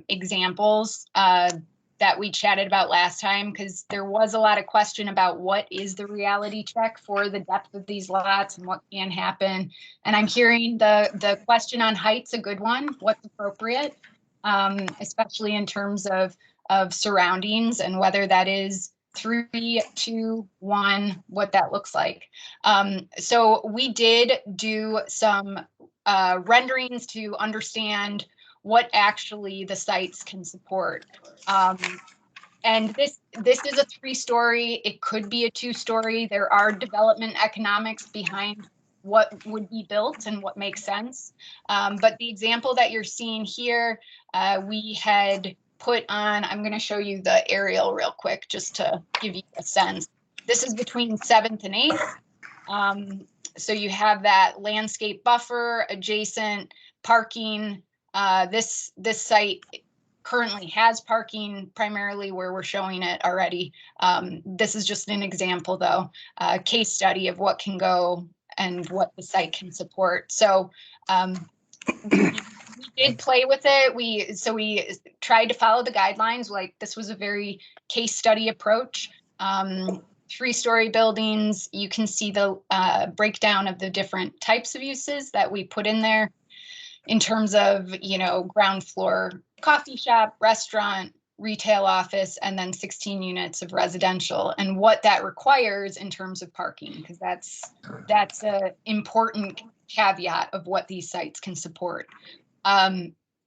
examples that we chatted about last time, because there was a lot of question about what is the reality check for the depth of these lots and what can happen. And I'm hearing the question on height's a good one. What's appropriate, especially in terms of surroundings and whether that is 3, 2, 1, what that looks like. So we did do some renderings to understand what actually the sites can support. And this is a 3-story, it could be a 2-story. There are development economics behind what would be built and what makes sense. But the example that you're seeing here, we had put on, I'm going to show you the aerial real quick just to give you a sense. This is between 7th and 8th. So you have that landscape buffer, adjacent parking. This site currently has parking primarily where we're showing it already. This is just an example though, a case study of what can go and what the site can support. So we did play with it. We tried to follow the guidelines. Like this was a very case study approach. 3-story buildings, you can see the breakdown of the different types of uses that we put in there in terms of, ground floor coffee shop, restaurant, retail office, and then 16 units of residential, and what that requires in terms of parking, because that's an important caveat of what these sites can support.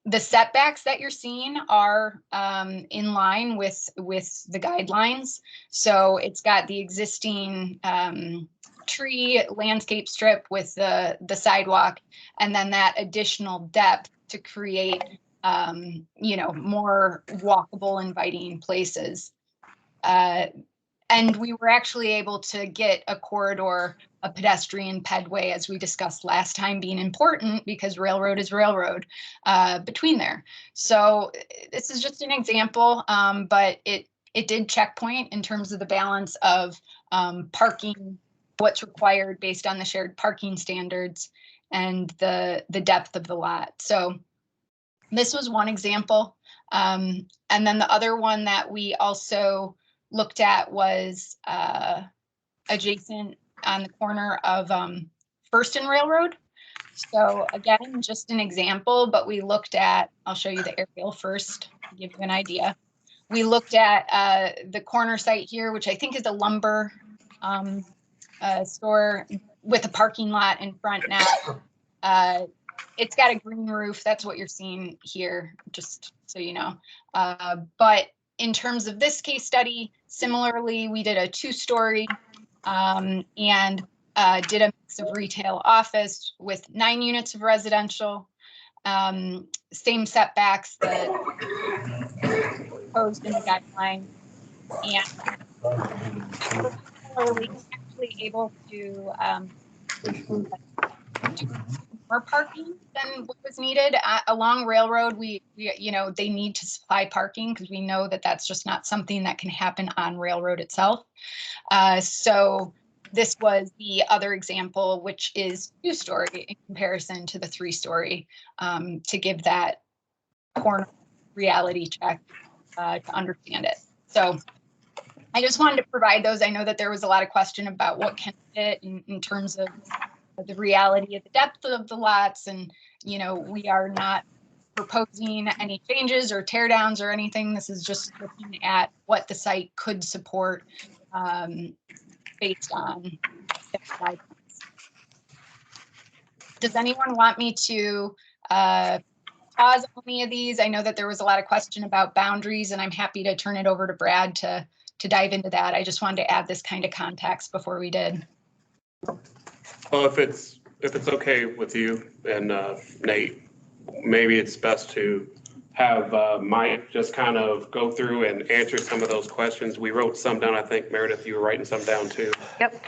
The setbacks that you're seeing are in line with the guidelines. So it's got the existing tree landscape strip with the sidewalk, and then that additional depth to create more walkable, inviting places. And we were actually able to get a corridor, a pedestrian pedway, as we discussed last time, being important because railroad is railroad between there. So this is just an example, but it did checkpoint in terms of the balance of parking, what's required based on the shared parking standards, and the depth of the lot. So this was one example. And then the other one that we also looked at was adjacent on the corner of First and Railroad. So again, just an example, but we looked at, I'll show you the aerial first to give you an idea. We looked at the corner site here, which I think is a lumber store with a parking lot in front now. It's got a green roof. That's what you're seeing here, just so you know. But in terms of this case study, similarly, we did a 2-story and did a mix of retail office with 9 units of residential, same setbacks that proposed in the guideline, and similarly actually able to do more parking than what was needed along railroad. We they need to supply parking because we know that that's just not something that can happen on railroad itself. So This was the other example, which is 2-story in comparison to the 3-story, to give that corner reality check to understand it. So I just wanted to provide those. I know that there was a lot of question about what can fit in terms of the reality of the depth of the lots. And, you know, we are not proposing any changes or tear downs or anything. This is just looking at what the site could support based on the guidelines. Does anyone want me to pause on any of these? I know that there was a lot of question about boundaries, and I'm happy to turn it over to Brad to dive into that. I just wanted to add this kind of context before we did. Well, if it's okay with you and Nate, maybe it's best to have Mike just kind of go through and answer some of those questions. We wrote some down. I think, Meredith, you were writing some down too. Yep.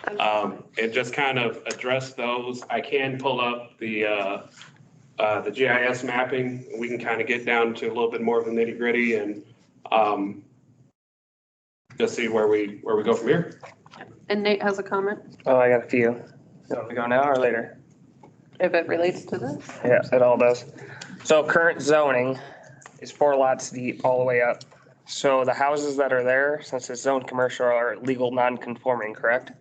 And just kind of address those. I can pull up the GIS mapping. We can kind of get down to a little bit more of the nitty gritty and just see where we go from here. And Nate has a comment, Oh, I got a few. You want me to go now or later? if it relates to this. Yeah, it all does. So current zoning is 4 lots deep all the way up. So the houses that are there, since it's zoned commercial, are legal non-conforming, correct?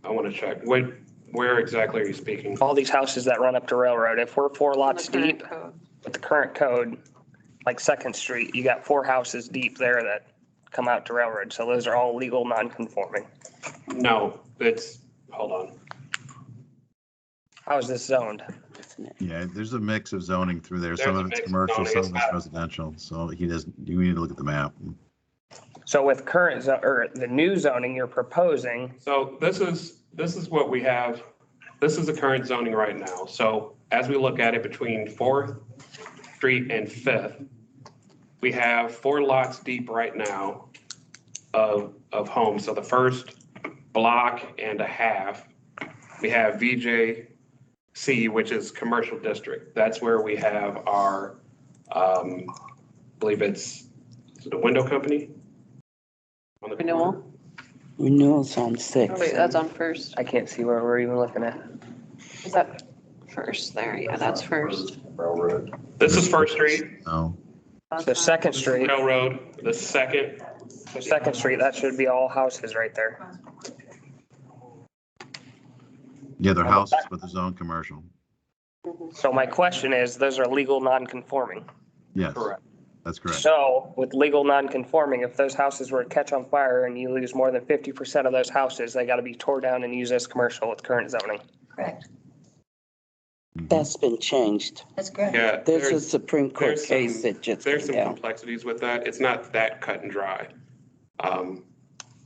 I want to check. Where exactly are you speaking? All these houses that run up to Railroad, if we're 4 lots deep with the current code, like 2nd Street, you got 4 houses deep there that come out to Railroad. So those are all legal non-conforming. No, hold on. How is this zoned? Yeah, there's a mix of zoning through there. Some There's a of it's mix of commercial, zoning. some It's of it's not- residential. So you need to look at the map. So with current, or the new zoning you're proposing, So this is what we have. This is the current zoning right now. So as we look at it between 4th Street and 5th, we have 4 lots deep right now of homes. So the first block and a half, we have VJC, which is commercial district. That's where we have our, I believe it's the window company. On the Renewal. Renewals on 6. Oh, wait, that's on first. I can't see where we're even looking at. Is that first there? Yeah, that's first. Railroad. This is First Street, Oh, So 2nd Street, Railroad, the second. so 2nd Street, that should be all houses right there. yeah, they're houses, but they're zone commercial. So my question is, those are legal non-conforming. Yes, Correct. that's correct. So with legal non-conforming, if those houses were to catch on fire and you lose more than 50% of those houses, they got to be tore down and used as commercial with current zoning. Correct. That's been changed. That's correct. Yeah, There's a Supreme Court there's case some- that just there's came some down. complexities with that. It's not that cut and dry.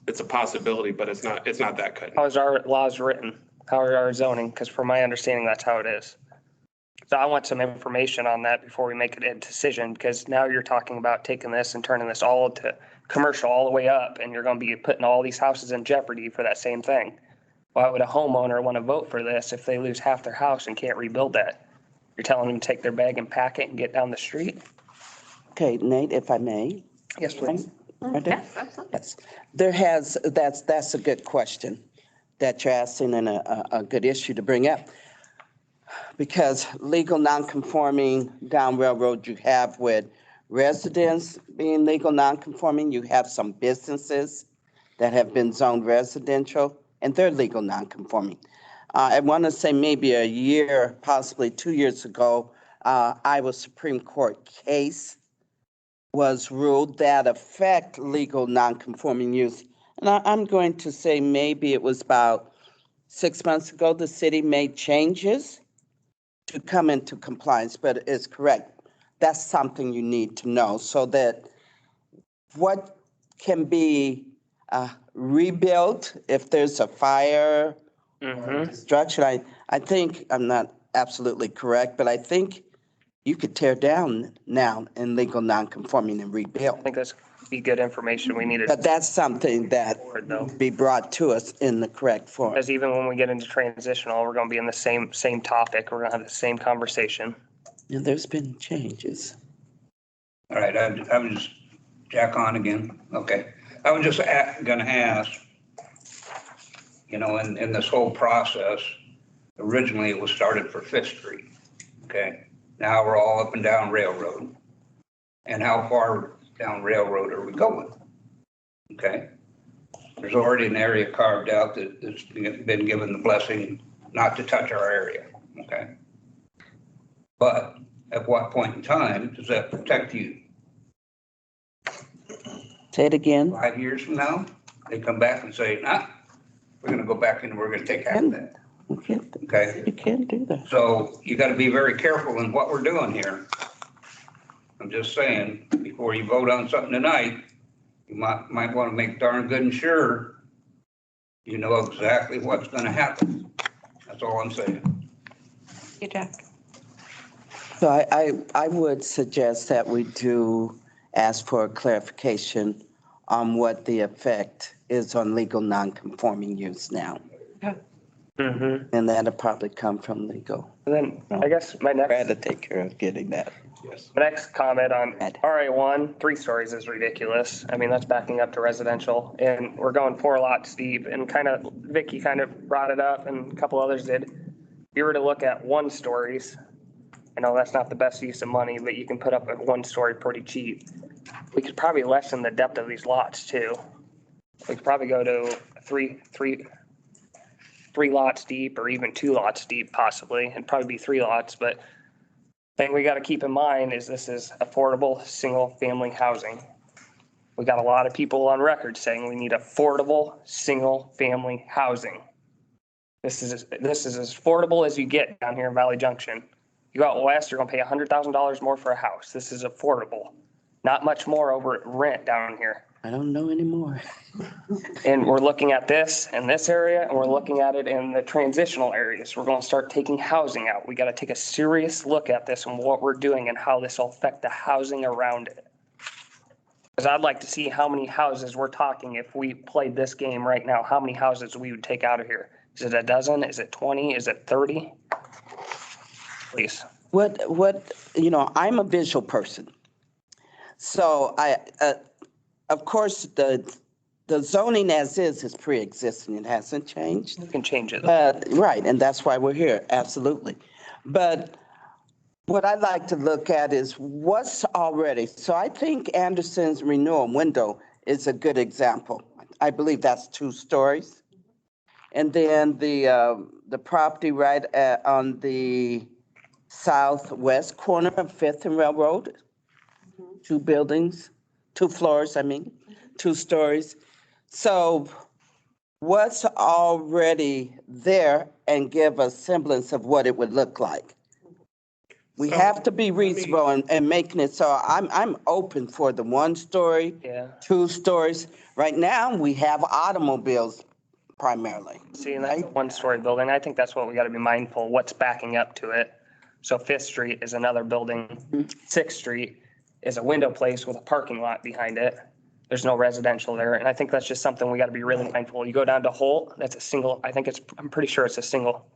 It's a possibility, but it's not that cut. How is our laws written? How are our zoning? Because from my understanding, that's how it is. So I want some information on that before we make a decision, because now you're talking about taking this and turning this all to commercial all the way up, and you're going to be putting all these houses in jeopardy for that same thing. Why would a homeowner want to vote for this if they lose half their house and can't rebuild that? You're telling them to take their bag and pack it and get down the street? Okay, Nate, if I may. Yes, please. Right there? Yes. There has, that's a good question that you're asking and a good issue to bring up. Because legal non-conforming down Railroad, you have with residents being legal non-conforming, you have some businesses that have been zoned residential, and they're legal non-conforming. I want to say maybe a year, possibly 2 years ago, Iowa Supreme Court case was ruled that affect legal non-conforming use. And I'm going to say maybe it was about 6 months ago, the city made changes to come into compliance, but it's correct. That's something you need to know so that what can be rebuilt if there's a fire, destruction. I think, I'm not absolutely correct, but I think you could tear down now in legal non-conforming and rebuild. I think that's be good information we needed. But that's something that Though. be brought to us in the correct form. Because even when we get into transitional, we're going to be in the same topic. We're going to have the same conversation. And there's been changes. All right, I was Jack on again. Okay. I was just gonna ask, you know, in this whole process, originally it was started for Fifth Street, okay? Now we're all up and down Railroad. And how far down Railroad are we going? Okay? There's already an area carved out that's been given the blessing not to touch our area, okay? But at what point in time does that protect you? Say it again. 5 years from now, they come back and say, nah, we're gonna go back and we're gonna take half of that. Okay? You can't do that. So you gotta be very careful in what we're doing here. I'm just saying, before you vote on something tonight, you might wanna make darn good and sure you know exactly what's gonna happen. That's all I'm saying. Hey, Jack. So I would suggest that we do ask for a clarification on what the effect is on legal non-conforming use now. Mm-hmm. And that'll probably come from legal. And then I guess my next. Brad to take care of getting that. Yes. My next comment on RA1, 3 stories is ridiculous. I mean, that's backing up to residential, and we're going 4 lots deep, and kind of, Vicky kind of brought it up, and a couple others did. If you were to look at 1 stories, I know that's not the best use of money, but you can put up a 1 story pretty cheap. We could probably lessen the depth of these lots too. We could probably go to three lots deep, or even 2 lots deep possibly, and probably be 3 lots, but thing we got to keep in mind is this is affordable single family housing. We got a lot of people on record saying we need affordable single family housing. This is as affordable as you get down here in Valley Junction. You go out west, you're gonna pay $100,000 more for a house. This is affordable. Not much more over rent down here. I don't know anymore. And we're looking at this in this area, and we're looking at it in the transitional areas. We're going to start taking housing out. We got to take a serious look at this and what we're doing and how this will affect the housing around it. Because I'd like to see how many houses we're talking if we played this game right now, how many houses we would take out of here. Is it a dozen? Is it 20? Is it 30? Please. I'm a visual person. So of course, the zoning as is pre-existing. It hasn't changed. You can change it. Right, and that's why we're here, absolutely. But what I'd like to look at is what's already. So I think Anderson's renewal window is a good example. I believe that's 2 stories. And then the property right on the southwest corner of 5th and Railroad, 2 buildings. 2 floors, 2 stories. So what's already there, and give a semblance of what it would look like. We have to be reasonable and making it, so I'm open for the 1 story, 2 stories. Right now, we have automobiles primarily. See, and that's a 1 story building. I think that's what we got to be mindful, what's backing up to it. So 5th Street is another building. 6th Street is a window place with a parking lot behind it. There's no residential there. And I think that's just something we got to be really mindful. You go down to Holt, that's a single, I'm pretty sure it's a single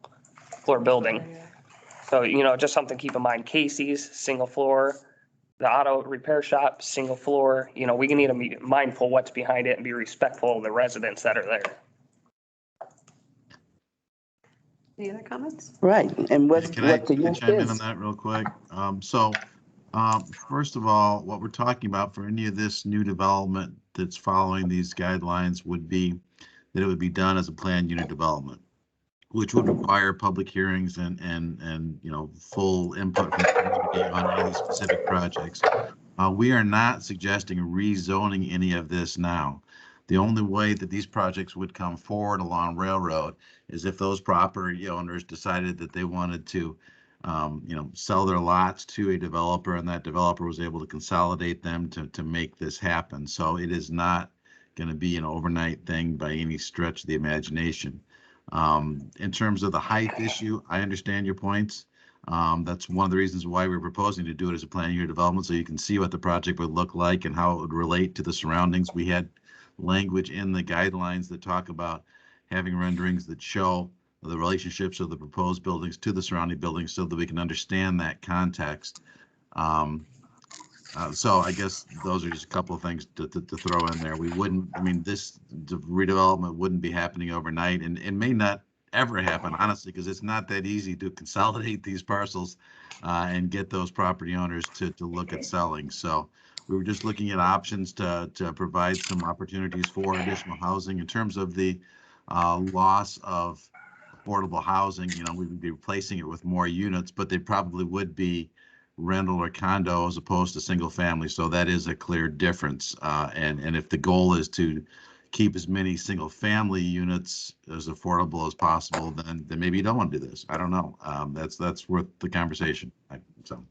floor building. So, just something to keep in mind. Casey's, single floor. The auto repair shop, single floor. We need to be mindful what's behind it and be respectful of the residents that are there. Any other comments? Right, and Can I chime in on that real quick? First of all, what we're talking about for any of this new development that's following these guidelines would be that it would be done as a planned unit development, which would require public hearings and full input from the community on any of these specific projects. We are not suggesting rezoning any of this now. The only way that these projects would come forward along Railroad is if those property owners decided that they wanted to sell their lots to a developer, and that developer was able to consolidate them to make this happen. So it is not going to be an overnight thing by any stretch of the imagination. In terms of the height issue, I understand your points. That's one of the reasons why we're proposing to do it as a planned unit development, so you can see what the project would look like and how it would relate to the surroundings. We had language in the guidelines that talk about having renderings that show the relationships of the proposed buildings to the surrounding buildings so that we can understand that context. So I guess those are just a couple of things to throw in there. We wouldn't, I mean, this redevelopment wouldn't be happening overnight and may not ever happen, honestly, because it's not that easy to consolidate these parcels and get those property owners to look at selling. So we were just looking at options to provide some opportunities for additional housing in terms of the loss of affordable housing. You know, we would be replacing it with more units, but they probably would be rental or condo as opposed to single family. So that is a clear difference. And if the goal is to keep as many single family units as affordable as possible, then maybe you don't want to do this. I don't know. That's worth the conversation. So.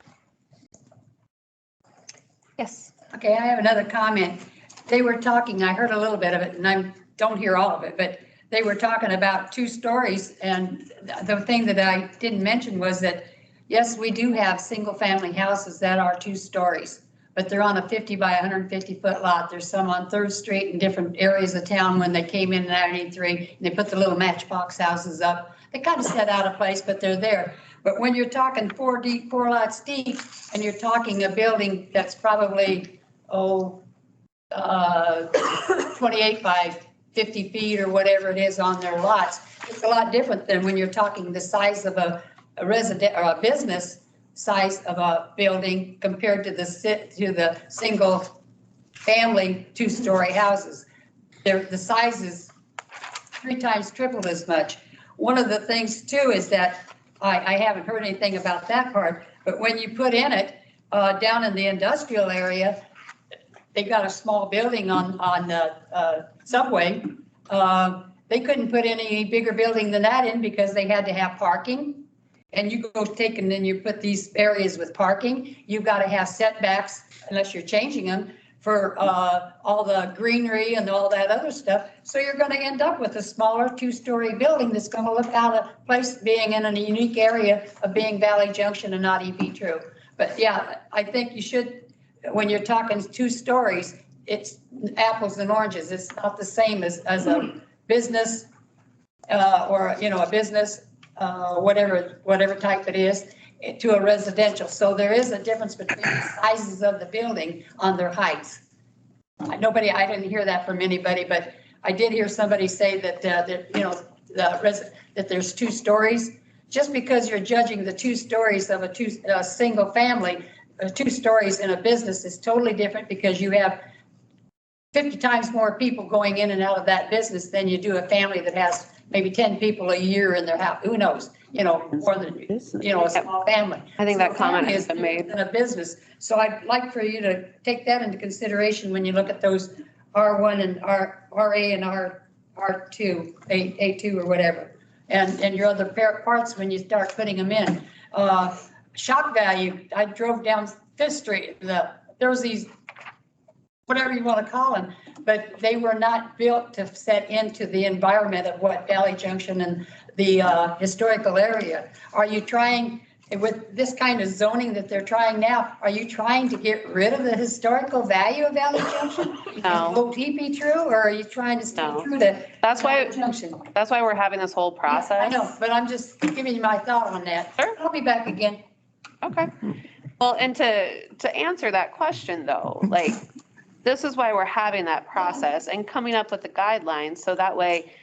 Yes. Okay, I have another comment. They were talking, I heard a little bit of it and I don't hear all of it, but they were talking about 2 stories. And the thing that I didn't mention was that, yes, we do have single family houses that are 2 stories, but they're on a 50 by 150 foot lot. There's some on 3rd Street in different areas of town when they came in 93, and they put the little matchbox houses up. They kind of set out of place, but they're there. But when you're talking 4 deep, 4 lots deep, and you're talking a building that's probably, 28 by 50 feet or whatever it is on their lots, it's a lot different than when you're talking the size of a resident or a business size of a building compared to the single family 2-story houses. The size is 3 times, tripled as much. One of the things too is that I haven't heard anything about that part, but when you put in it down in the industrial area, they got a small building on the subway. They couldn't put any bigger building than that in because they had to have parking. And you go take and then you put these areas with parking, you've got to have setbacks unless you're changing them for all the greenery and all that other stuff. So you're going to end up with a smaller 2-story building that's going to look out of place being in a unique area of being Valley Junction and not EP True. But yeah, I think you should, when you're talking 2 stories, it's apples and oranges. It's not the same as a business or, you know, a business, whatever type it is, to a residential. So there is a difference between the sizes of the building on their heights. I didn't hear that from anybody, but I did hear somebody say that, you know, that there's 2 stories. Just because you're judging the 2 stories of a single family, 2 stories in a business is totally different because you have 50 times more people going in and out of that business than you do a family that has maybe 10 people a year in their house. Who knows? You know, more than, you know, a small family. I think that comment has been made. In a business. So I'd like for you to take that into consideration when you look at those R1 and RA and R2, A2 or whatever. And your other parts when you start putting them in. Shock value, I drove down 5th Street. There was these, whatever you want to call them, but they were not built to set into the environment of what Valley Junction and the historical area. Are you trying, with this kind of zoning that they're trying now, are you trying to get rid of the historical value of Valley Junction? No. Will he be true, or are you trying to stay true to That's why, Valley Junction? that's why we're having this whole process. I know, but I'm just giving you my thought on that. Sure. I'll be back again. Okay. Well, and to answer that question though, like, this is why we're having that process and coming up with the guidelines. So that way,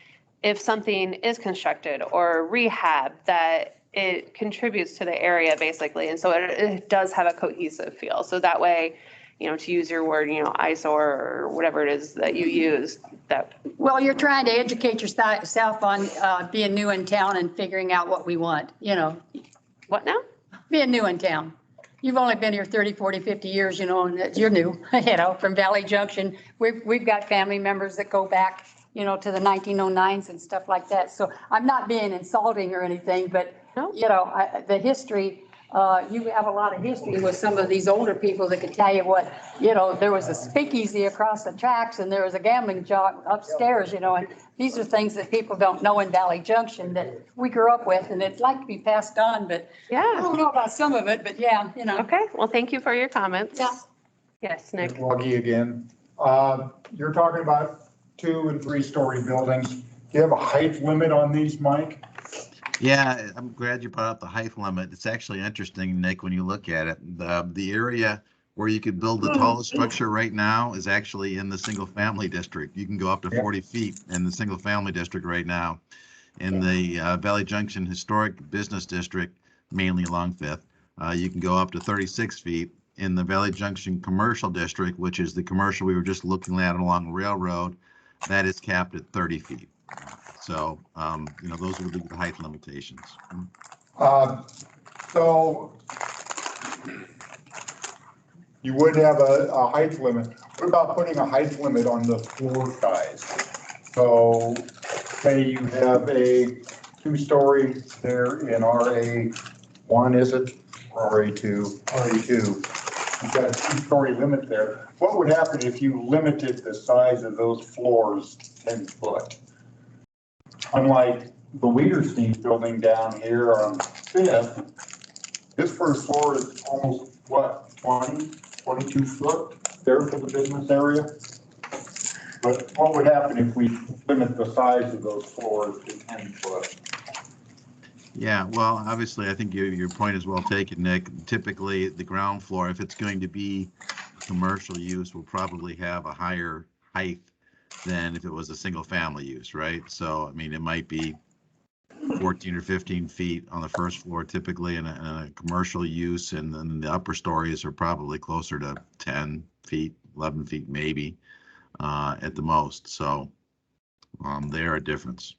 if something is constructed or rehab, that it contributes to the area basically. And so it does have a cohesive feel. So that way, you know, to use your word, you know, eyesore or whatever it is that you use, that. Well, you're trying to educate yourself on being new in town and figuring out what we want, you know. What now? Being new in town. You've only been here 30, 40, 50 years, you know, and you're new, you know, from Valley Junction. We've got family members that go back, you know, to the 1909s and stuff like that. So I'm not being insulting or anything, but, you know, the history, you have a lot of history with some of these older people that could tell you what, you know, there was a speakeasy across the tracks and there was a gambling joint upstairs, you know, and these are things that people don't know in Valley Junction that we grew up with and it'd like to be passed on, but yeah, I don't know about some of it, but yeah, you know. Okay, well, thank you for your comments. Yeah. Yes, Nick. Wuggy again. You're talking about 2 and 3-story buildings. Do you have a height limit on these, Mike? Yeah, I'm glad you brought up the height limit. It's actually interesting, Nick, when you look at it. The area where you could build the tallest structure right now is actually in the single family district. You can go up to 40 feet in the single family district right now. In the Valley Junction Historic Business District, mainly along Fifth, you can go up to 36 feet. In the Valley Junction Commercial District, which is the commercial we were just looking at along Railroad, that is capped at 30 feet. So, those would be the height limitations. So you would have a height limit. What about putting a height limit on the floor size? So say you have a 2-story there in RA1, is it? Or RA2? RA2. You've got a 2-story limit there. What would happen if you limited the size of those floors to 10 foot? Unlike the Wiederstein building down here on 5th, this first floor is almost, what, 20, 22 foot there for the business area? But what would happen if we limit the size of those floors to 10 foot? Yeah, well, obviously, I think your point is well taken, Nick. Typically, the ground floor, if it's going to be commercial use, will probably have a higher height than if it was a single family use, right? So, I mean, it might be 14 or 15 feet on the first floor typically in a commercial use, and then the upper stories are probably closer to 10 feet, 11 feet maybe at the most. So they are a difference.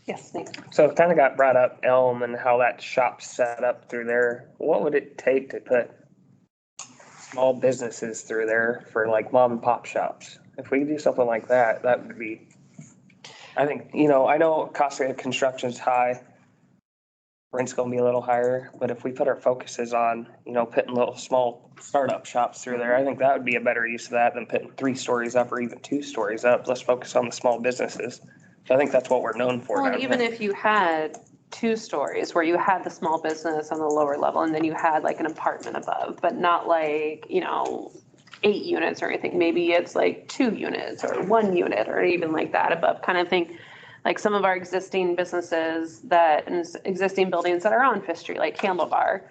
Yes, Nick. So it kind of got brought up, Elm, and how that shop's set up through there. What would it take to put small businesses through there for like mom and pop shops? If we could do something like that, that would be, I think, I know cost of construction is high. Rent's gonna be a little higher, but if we put our focuses on, putting little small startup shops through there, I think that would be a better use of that than putting 3 stories up or even 2 stories up. Let's focus on the small businesses. So I think that's what we're known for. Well, and even if you had 2 stories where you had the small business on the lower level and then you had like an apartment above, but not like, 8 units or anything. Maybe it's like 2 units or 1 unit or even like that above kind of thing. Like some of our existing businesses and existing buildings that are on Fifth Street, like Handlebar.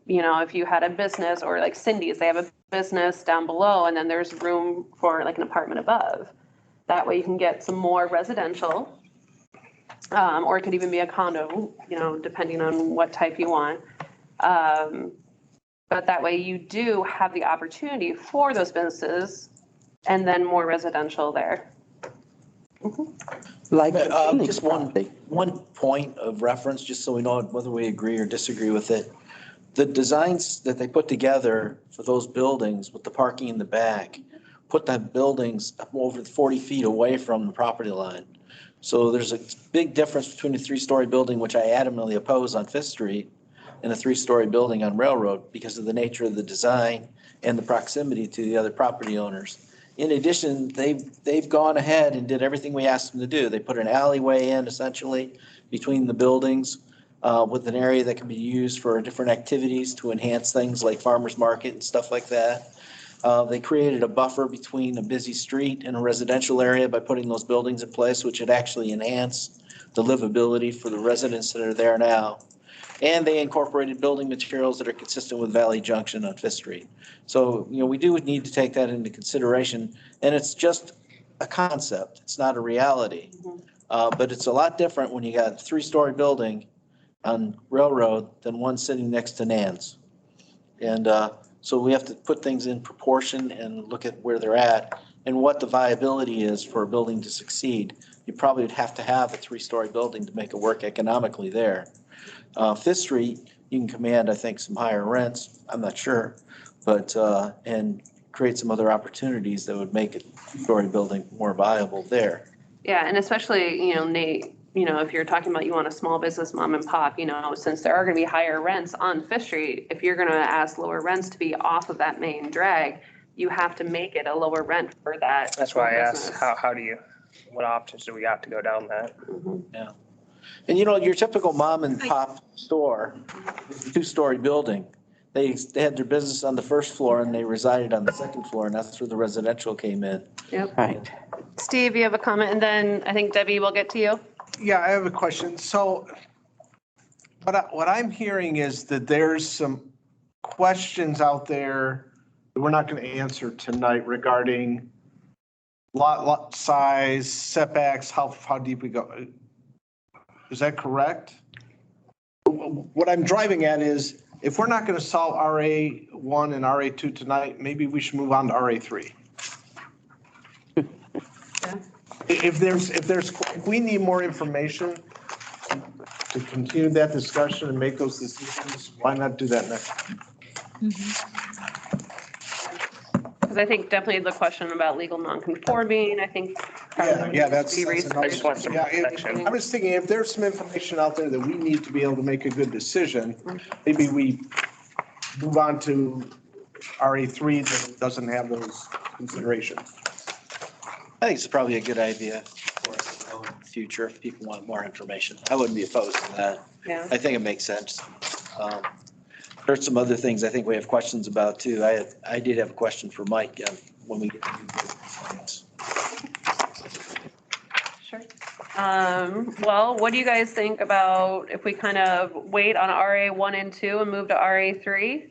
If you had a business or like Cindy's, they have a business down below and then there's room for like an apartment above. That way you can get some more residential, or it could even be a condo, depending on what type you want. But that way you do have the opportunity for those businesses and then more residential there. Like Just one point of reference, just so we know whether we agree or disagree with it. The designs that they put together for those buildings with the parking in the back, put the buildings up over 40 feet away from the property line. So there's a big difference between a 3-story building, which I adamantly oppose on Fifth Street, and a 3-story building on Railroad because of the nature of the design and the proximity to the other property owners. In addition, they've gone ahead and did everything we asked them to do. They put an alleyway in essentially between the buildings with an area that can be used for different activities to enhance things like farmers market and stuff like that. They created a buffer between a busy street and a residential area by putting those buildings in place, which would actually enhance the livability for the residents that are there now. And they incorporated building materials that are consistent with Valley Junction on Fifth Street. So, we do need to take that into consideration. And it's just a concept. It's not a reality. But it's a lot different when you got a 3-story building on Railroad than one sitting next to Nan's. And so we have to put things in proportion and look at where they're at and what the viability is for a building to succeed. You probably would have to have a 3-story building to make it work economically there. Fifth Street, you can command, I think, some higher rents. I'm not sure, but and create some other opportunities that would make a 2-story building more viable there. Yeah, and especially, Nate, if you're talking about you want a small business mom and pop, since there are going to be higher rents on Fifth Street, if you're going to ask lower rents to be off of that main drag, you have to make it a lower rent for that. That's why I asked, what options do we have to go down that? Yeah. And your typical mom and pop store is a 2-story building. They had their business on the first floor and they resided on the second floor, and that's where the residential came in. Yep. Right. Steve, you have a comment, and then I think Debbie will get to you. Yeah, I have a question. So what I'm hearing is that there's some questions out there that we're not going to answer tonight regarding lot size, setbacks, how deep we go. Is that correct? What I'm driving at is, if we're not going to solve RA1 and RA2 tonight, maybe we should move on to RA3. If we need more information to continue that discussion and make those decisions, why not do that next time? Because I think definitely the question about legal non-conforming, I think. Yeah, that's. Be I researched. was thinking, if there's some information out there that we need to be able to make a good decision, maybe we move on to RA3 that doesn't have those considerations. I think it's probably a good idea for us to know in the future if people want more information. I wouldn't be opposed to that. Yeah. I think it makes sense. There's some other things I think we have questions about too. I did have a question for Mike when we get to plans. Sure. Well, what do you guys think about if we kind of wait on RA1 and 2 and move to RA3?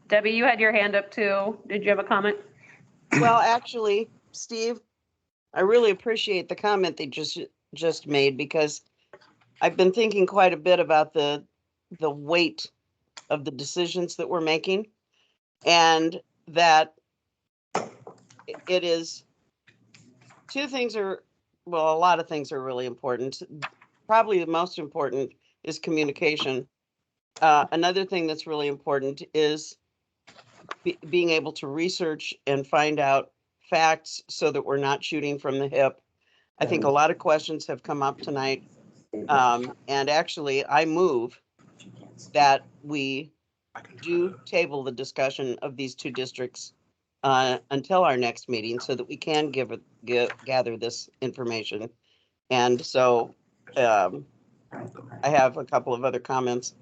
Debbie, you had your hand up too. Did you have a comment? Well, actually, Steve, I really appreciate the comment they just made, because I've been thinking quite a bit about the weight of the decisions that we're making, and that it is two things are, well, a lot of things are really important. Probably the most important is communication. Another thing that's really important is being able to research and find out facts so that we're not shooting from the hip. I think a lot of questions have come up tonight. And actually, I move that we do table the discussion of these two districts until our next meeting so that we can gather this information. And so I have a couple of other comments,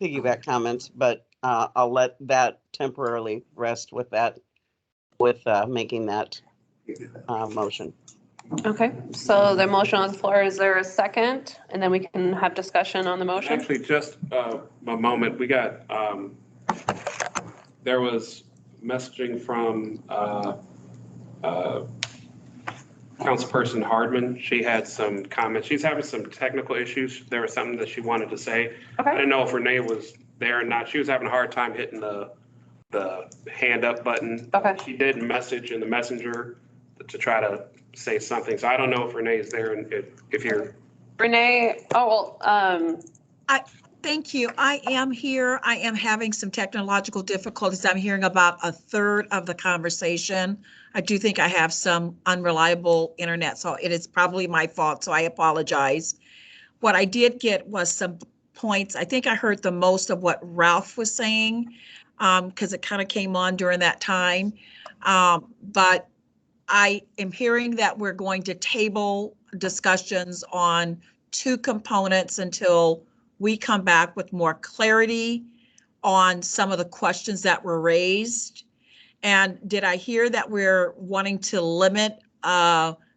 piggyback comments, but I'll let that temporarily rest with that, with making that motion. Okay, so the motion on the floor, is there a second? And then we can have discussion on the motion. Actually, just a moment, we got, there was messaging from Councilperson Hardman. She had some comments. She's having some technical issues. There was something that she wanted to say. Okay. I didn't know if Renee was there or not. She was having a hard time hitting the hand up button. Okay. She did message in the messenger to try to say something. So I don't know if Renee is there and if you're. Renee, oh, well, Thank you. I am here. I am having some technological difficulties. I'm hearing about a third of the conversation. I do think I have some unreliable internet, so it is probably my fault, so I apologize. What I did get was some points. I think I heard the most of what Ralph was saying, because it kind of came on during that time. But I am hearing that we're going to table discussions on two components until we come back with more clarity on some of the questions that were raised. And did I hear that we're wanting to limit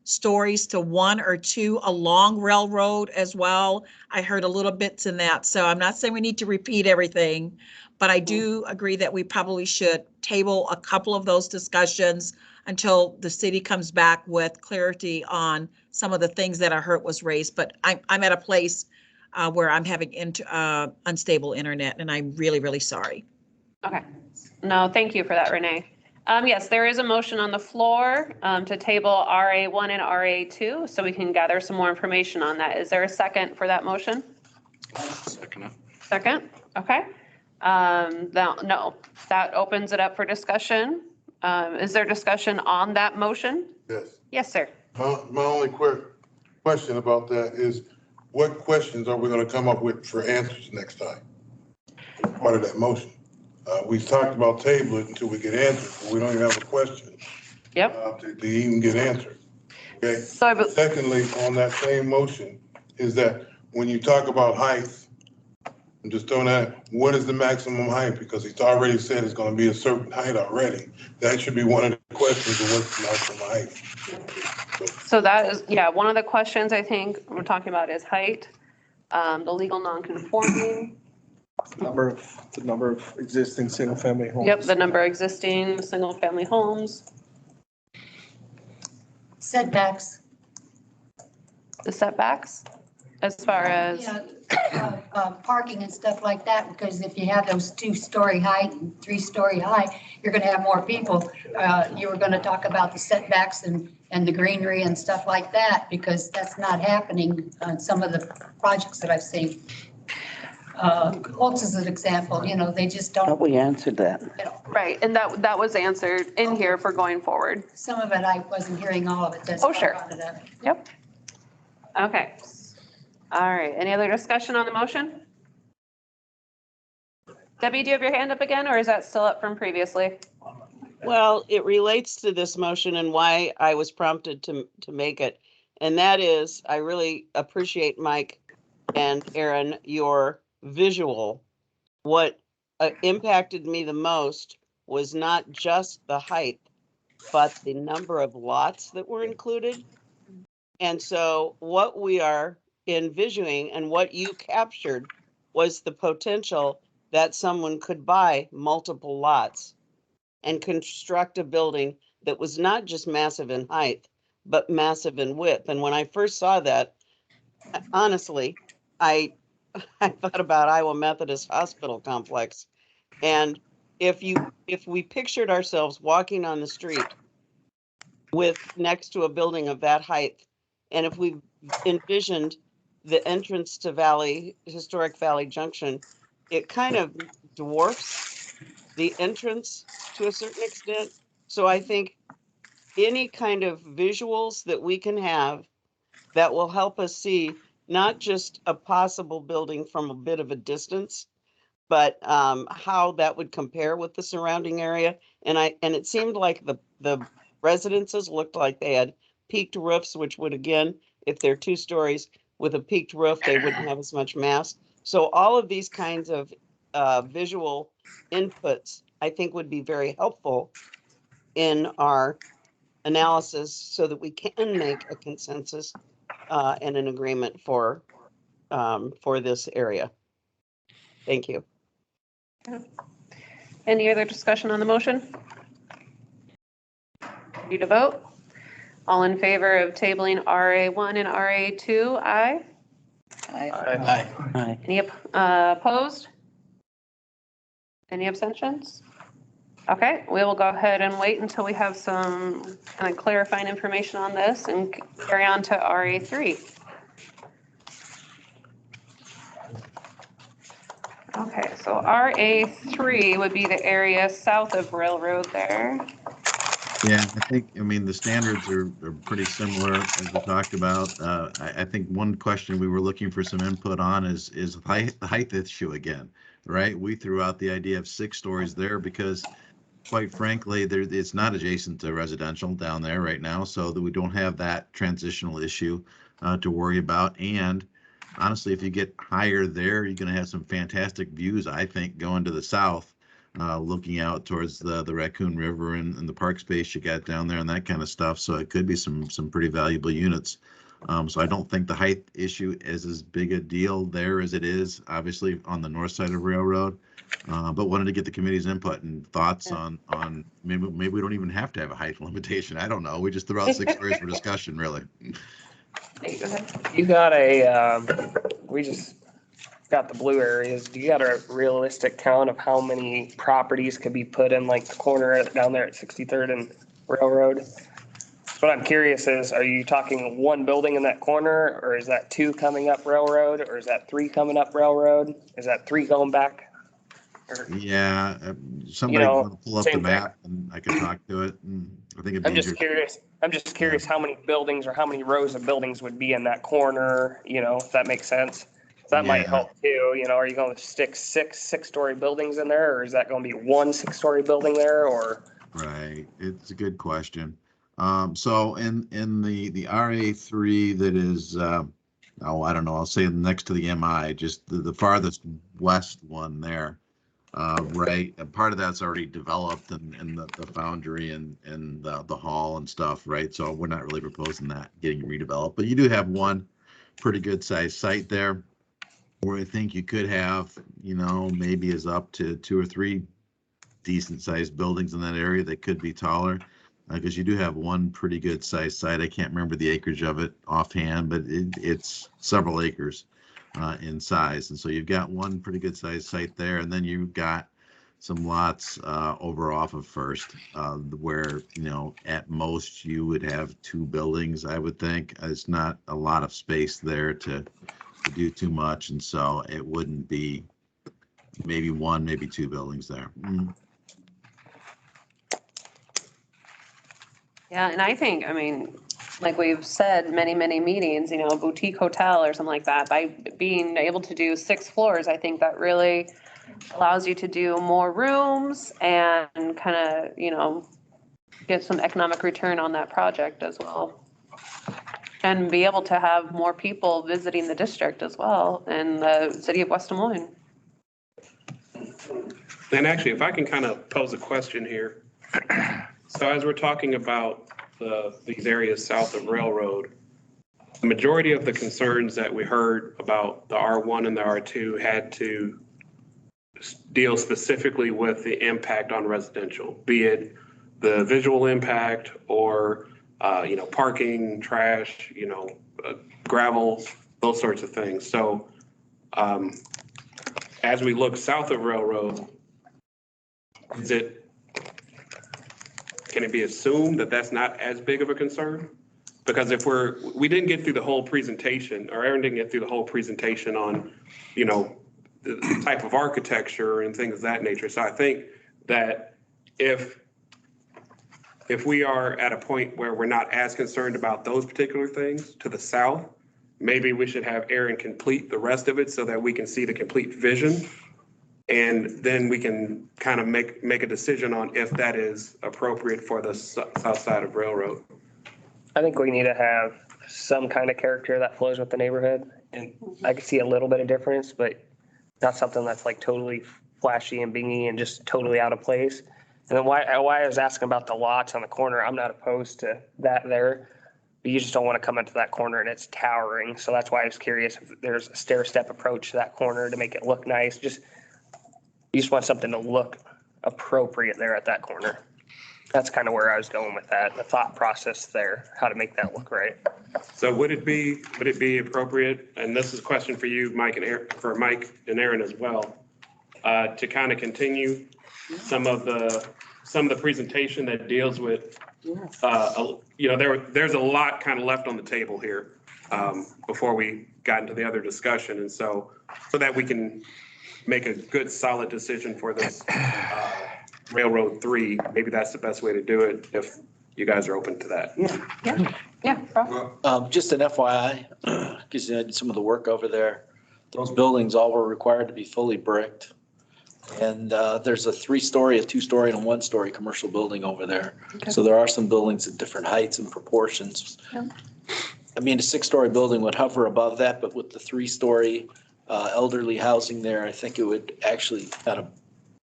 stories to 1 or 2 along railroad as well? I heard a little bits in that. So I'm not saying we need to repeat everything, but I do agree that we probably should table a couple of those discussions until the city comes back with clarity on some of the things that I heard was raised. But I'm at a place where I'm having unstable internet, and I'm really, really sorry. okay. No, thank you for that, Renee. Yes, there is a motion on the floor to table RA1 and RA2, so we can gather some more information on that. Is there a second for that motion? Second. Second, okay. No, that opens it up for discussion. Is there discussion on that motion? Yes. Yes, sir. My only quick question about that is, what questions are we going to come up with for answers next time? Part of that motion. We talked about table it until we get answers, but we don't even have a question. Yep. To even get answered. Okay. So, secondly, on that same motion, is that when you talk about height, I'm just throwing that, what is the maximum height? Because he's already said it's going to be a certain height already. That should be one of the questions of what's the maximum height. So that is, yeah, one of the questions I think we're talking about is height, the legal non-conforming. The number of existing single-family homes. Yep, the number of existing single-family homes, Setbacks. the setbacks, as far as, Parking and stuff like that, because if you have those 2-story height and 3-story high, you're gonna have more people. You were gonna talk about the setbacks and the greenery and stuff like that, because that's not happening on some of the projects that I've seen. Holtz is an example, they just don't. We answered that. right, and that was answered in here for going forward. Some of it, I wasn't hearing all of it. That's Oh, why I sure. brought it up. Yep. Okay. All right, any other discussion on the motion? Debbie, do you have your hand up again, or is that still up from previously? Well, it relates to this motion and why I was prompted to make it. And that is, I really appreciate, Mike and Aaron, your visual. What impacted me the most was not just the height, but the number of lots that were included. And so what we are envisioning and what you captured was the potential that someone could buy multiple lots and construct a building that was not just massive in height, but massive in width. And when I first saw that, honestly, I thought about Iowa Methodist Hospital complex. And if we pictured ourselves walking on the street with next to a building of that height, and if we envisioned the entrance to Historic Valley Junction, it kind of dwarfs the entrance to a certain extent. So I think any kind of visuals that we can have that will help us see not just a possible building from a bit of a distance, but how that would compare with the surrounding area. And it seemed like the residences looked like they had peaked roofs, which would, again, if they're 2 stories with a peaked roof, they wouldn't have as much mass. So all of these kinds of visual inputs, I think, would be very helpful in our analysis so that we can make a consensus and an agreement for this area. Thank you. Any other discussion on the motion? Ready to vote? All in favor of tabling RA1 and RA2, aye? Aye. Any opposed? Any abstentions? Okay, we will go ahead and wait until we have some kind of clarifying information on this and carry on to RA3. Okay, so RA3 would be the area south of Railroad there. Yeah, I mean, the standards are pretty similar as we talked about. I think one question we were looking for some input on is the height issue again, right? We threw out the idea of 6 stories there because, quite frankly, it's not adjacent to residential down there right now, so that we don't have that transitional issue to worry about. And honestly, if you get higher there, you're going to have some fantastic views, I think, going to the south. Looking out towards the Raccoon River and the park space you got down there and that kind of stuff. So it could be some pretty valuable units. So I don't think the height issue is as big a deal there as it is obviously on the north side of Railroad. But wanted to get the committee's input and thoughts on maybe we don't even have to have a height limitation. I don't know. We just throw out 6 stories for discussion, really. You got we just got the blue areas. Do you got a realistic count of how many properties could be put in like the corner down there at 63rd and Railroad? What I'm curious is, are you talking 1 building in that corner, or is that 2 coming up Railroad, or is that 3 coming up Railroad? Is that 3 going back? Yeah, somebody want to pull up the map and I can talk to it. And I think it'd be easier. I'm just curious how many buildings or how many rows of buildings would be in that corner, if that makes sense. That might help too. Are you going to stick 6 6-story buildings in there, or is that going to be 1 6-story building there, or? Right. It's a good question. So in the RA3 that is, I don't know, I'll say next to the MI, just the farthest west one there. Right. And part of that's already developed and the foundry and the hall and stuff. Right. So we're not really proposing that getting redeveloped, but you do have one pretty good sized site there. Or I think you could have, maybe as up to 2 or 3 decent sized buildings in that area that could be taller. Because you do have one pretty good sized site. I can't remember the acreage of it offhand, but it's several acres in size. And so you've got one pretty good sized site there. And then you've got some lots over off of First where, at most you would have 2 buildings, I would think. It's not a lot of space there to do too much. And so it wouldn't be maybe 1, maybe 2 buildings there. Yeah, and I think, like we've said, many meetings, a boutique hotel or something like that, by being able to do 6 floors, I think that really allows you to do more rooms and kind of, get some economic return on that project as well. And be able to have more people visiting the district as well in the city of West Des Moines. And actually, if I can kind of pose a question here. So as we're talking about these areas south of Railroad, the majority of the concerns that we heard about the R1 and the R2 had to deal specifically with the impact on residential, be it the visual impact or, parking, trash, gravel, those sorts of things. So as we look south of Railroad, can it be assumed that that's not as big of a concern? Because if we didn't get through the whole presentation, or Aaron didn't get through the whole presentation on, the type of architecture and things of that nature. So I think that if we are at a point where we're not as concerned about those particular things to the south, maybe we should have Aaron complete the rest of it so that we can see the complete vision. And then we can kind of make a decision on if that is appropriate for the south side of Railroad. I think we need to have some kind of character that flows with the neighborhood. And I can see a little bit of difference, but not something that's like totally flashy and bingy and just totally out of place. And then why I was asking about the lots on the corner, I'm not opposed to that there. But you just don't want to come into that corner and it's towering. So that's why I was curious if there's a stair step approach to that corner to make it look nice. You just want something to look appropriate there at that corner. That's kind of where I was going with that, the thought process there, how to make that look right. So would it be appropriate, and this is a question for you, Mike and Aaron as well, to kind of continue some of the presentation that deals with, there's a lot kind of left on the table here before we got into the other discussion, and so that we can make a good solid decision for this Railroad 3. Maybe that's the best way to do it if you guys are open to that. Yeah. Just an FYI, because I did some of the work over there. Those buildings all were required to be fully bricked. And there's a 3-story, a 2-story, and a 1-story commercial building over there. Okay. So there are some buildings at different heights and proportions. Yeah. A 6-story building would hover above that, but with the 3-story elderly housing there, I think it would actually kind of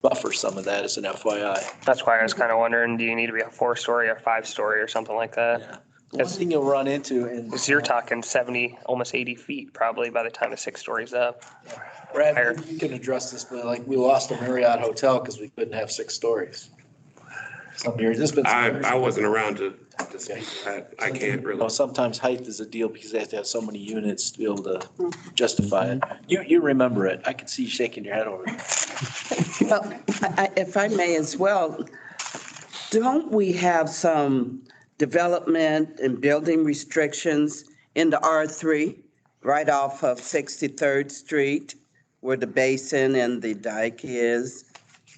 buffer some of that as an FYI. That's why I was kind of wondering, do you need to be a 4-story or 5-story or something like that? Yeah. One thing you'll run into, and you're talking 70, almost 80 feet probably by the time the 6 stories up. Brad, you can address this, but like we lost a Marriott hotel because we couldn't have 6 stories. Some years, I wasn't around to speak to that. I can't really. Sometimes height is a deal because they have to have so many units to be able to justify it. You remember it. I can see you shaking your head over it. Well, if I may as well, don't we have some development and building restrictions in the R3 right off of 63rd Street where the basin and the dike is?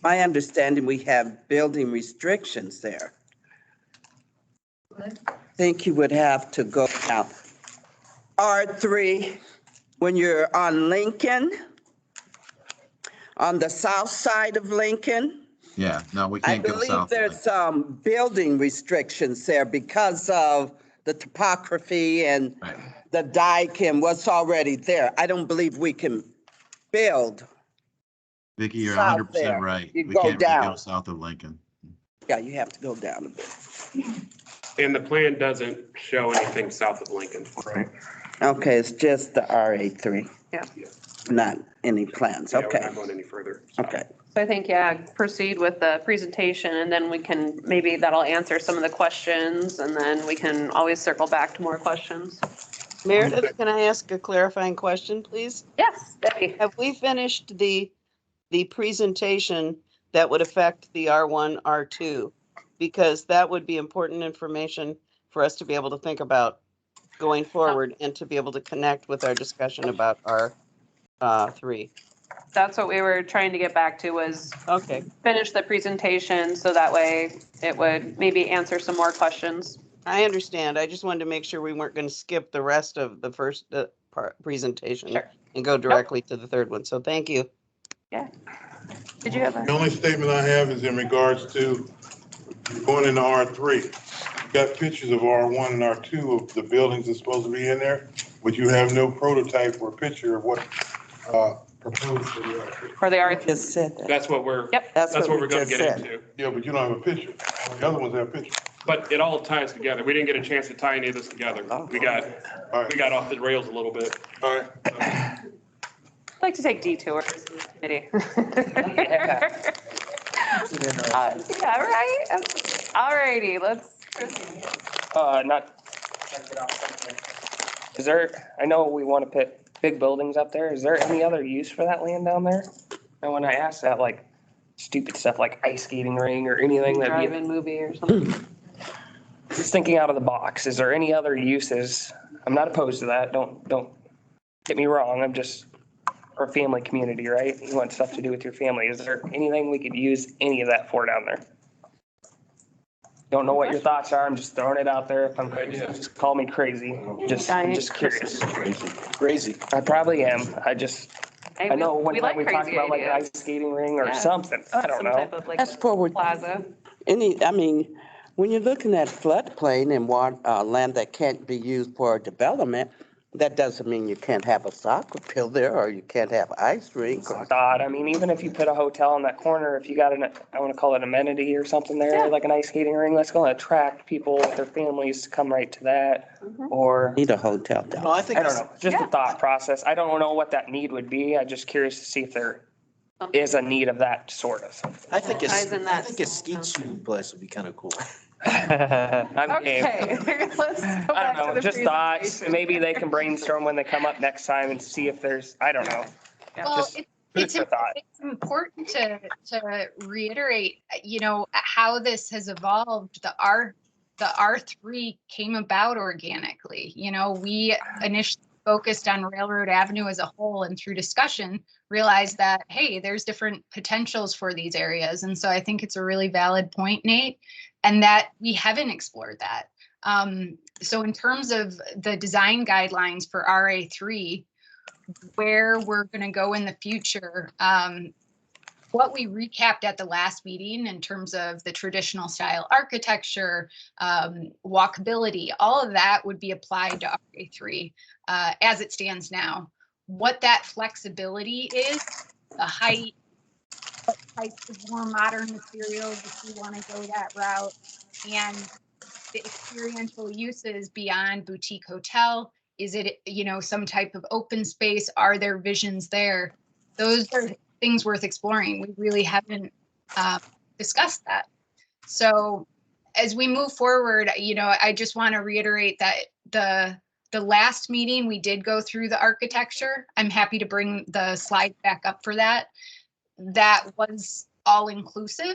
My understanding, we have building restrictions there. I think you would have to go down. R3, when you're on Lincoln, on the south side of Lincoln. Yeah, no, we can't go south. I believe there's some building restrictions there because of the topography and the dike and what's already there. I don't believe we can build. Vicki, you're 100% right. We can't really go south of Lincoln. Yeah, you have to go down a bit. And the plan doesn't show anything south of Lincoln. Right. Okay, it's just the RA3. Yeah. Not any plans, Yeah, we're okay, not going any further. okay. So I think, yeah, proceed with the presentation and then we can, maybe that'll answer some of the questions and then we can always circle back to more questions. Meredith, can I ask a clarifying question, please? Yes, Debbie. Have we finished the presentation that would affect the R1, R2? Because that would be important information for us to be able to think about going forward and to be able to connect with our discussion about R3. That's what we were trying to get back to was Okay, finish the presentation so that way it would maybe answer some more questions. I understand. I just wanted to make sure we weren't going to skip the rest of the first presentation Sure. and go directly to the third one. So thank you. Yeah. Did you have The only statement I have is in regards to going into R3. You got pictures of R1 and R2 of the buildings that's supposed to be in there, but you have no prototype or picture of what proposed for the R3. For the R? Just said that. That's what we're, Yep. that's what we we're gonna just get said. into. Yeah, but you don't have a picture. The other ones have pictures. But it all ties together. We didn't get a chance to tie any of this together. We got off the rails a little bit. All right. I like to take detours in this committee. Yeah, right? All righty, let's proceed. Is there, I know we want to put big buildings up there. Is there any other use for that land down there? And when I asked that, like stupid stuff like ice skating ring or anything that'd be, Drive-in movie or something. just thinking out of the box. Is there any other uses? I'm not opposed to that. Don't get me wrong. I'm just, or family community, right? You want stuff to do with your family. Is there anything we could use any of that for down there? Don't know what your thoughts are. I'm just throwing it out there. If I'm crazy, just call me crazy. I'm just curious. Crazy. I probably am. I know one we time we like talked crazy about like an ideas. ice skating ring or Yeah. something. I don't Some know. type of like That's forward. plaza. I mean, when you're looking at floodplain and land that can't be used for development, that doesn't mean you can't have a soccer field there or you can't have ice rink. Or, Thought. I mean, even if you put a hotel in that corner, if you got I want to call it amenity or something there, Yeah. like an ice skating ring, that's going to attract people with their families to come right to that. Mm-hmm. Or need a hotel down. No, I think I don't know, just Yeah. a thought process. I don't know what that need would be. I'm just curious to see if there is a need of that sort of. I think Ties in that. a skeet shooting place would be kind of cool. I'm game. Okay, let's go I back don't to know, the just thoughts. presentation. Maybe they can brainstorm when they come up next time and see if there's, I don't know. Well, Just it's food for thought. important to reiterate, how this has evolved. The R3 came about organically. We initially focused on Railroad Avenue as a whole, and through discussion realized that, hey, there's different potentials for these areas. And so I think it's a really valid point, Nate, and that we haven't explored that. So in terms of the design guidelines for RA3, where we're going to go in the future, what we recapped at the last meeting in terms of the traditional style architecture, walkability, all of that would be applied to RA3 as it stands now. What that flexibility is, the height, what types of more modern materials if you want to go that route, and the experiential uses beyond boutique hotel. Is it, some type of open space? Are there visions there? Those are things worth exploring. We really haven't discussed that. So as we move forward, I just want to reiterate that the last meeting we did go through the architecture. I'm happy to bring the slide back up for that. That was all inclusive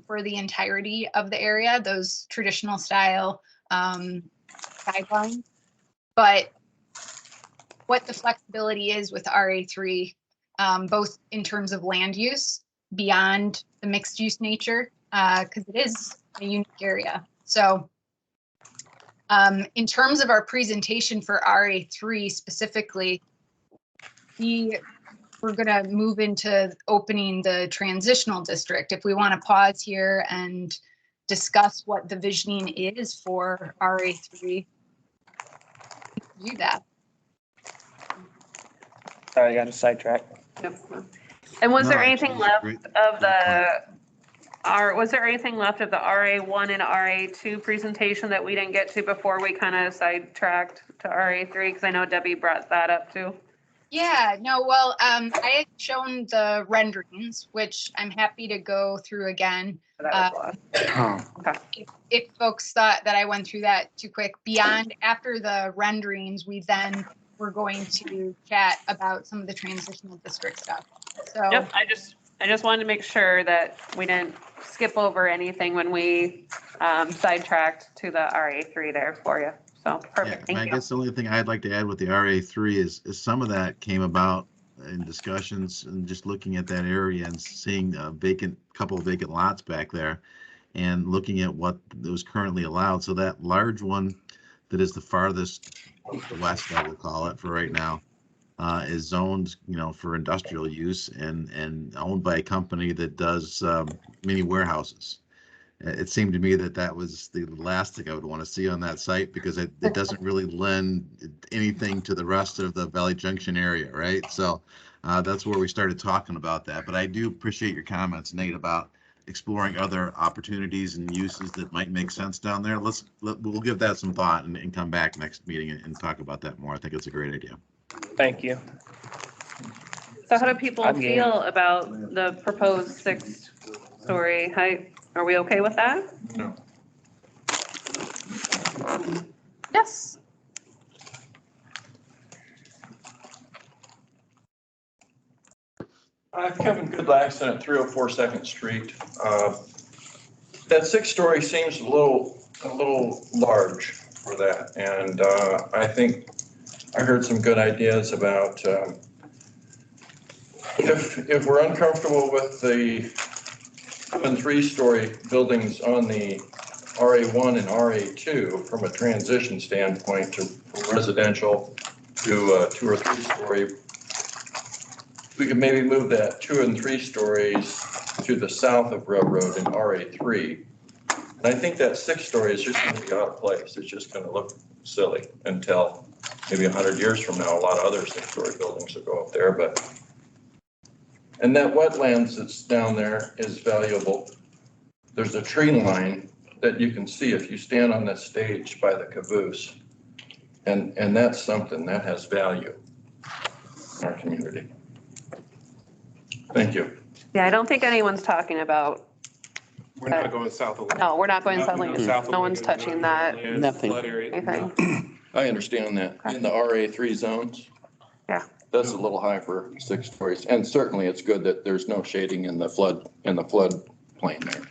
for the entirety of the area, those traditional style guidelines. But what the flexibility is with RA3, both in terms of land use beyond the mixed use nature, because it is a unique area. So in terms of our presentation for RA3 specifically, we're going to move into opening the transitional district. If we want to pause here and discuss what the visioning is for RA3, do that. Sorry, I got a sidetrack. Yep. And was there No, anything actually, left great. of was there anything left of the RA1 and RA2 presentation that we didn't get to before we kind of sidetracked to RA3? Because I know Debbie brought that up too. Yeah, no, well, I had shown the renderings, which I'm happy to go through again. If folks thought that I went through that too quick, after the renderings, we then were going to chat about some of the transitional district stuff. So Yep, I just wanted to make sure that we didn't skip over anything when we sidetracked to the RA3 there for you. So perfect, Yeah, I thank you. guess the only thing I'd like to add with the RA3 is some of that came about in discussions and just looking at that area and seeing a couple of vacant lots back there and looking at what was currently allowed. So that large one that is the farthest west, I will call it for right now, is zoned, for industrial use and owned by a company that does mini warehouses. It seemed to me that was the last thing I would want to see on that site because it doesn't really lend anything to the rest of the Valley Junction area, right? So that's where we started talking about that. But I do appreciate your comments, Nate, about exploring other opportunities and uses that might make sense down there. We'll give that some thought and come back next meeting and talk about that more. I think it's a great idea. Thank you. So how do people feel about the proposed 6-story height? Are we okay with that? No. Yes. Kevin Goodlaxton at 304 2nd Street. That 6-story seems a little large for that, and I think I heard some good ideas about if we're uncomfortable with the 2- and 3-story buildings on the RA1 and RA2 from a transition standpoint from residential to 2- or 3-story, we could maybe move that 2- and 3 stories to the south of Railroad in RA3. And I think that 6-story is just going to be out of place. It's just going to look silly until maybe 100 years from now. A lot of other 6-story buildings will go up there, and that wetlands that's down there is valuable. There's a tree line that you can see if you stand on that stage by the caboose. And that's something that has value in our community. Thank you. Yeah, I don't think anyone's talking about. We're not going south of. No, we're not going south of Nothing Lincoln. No one's touching that. Nothing. Anything. I understand that. In the RA3 zones. Yeah. That's a little high for 6 stories. And certainly it's good that there's no shading in the flood plain there.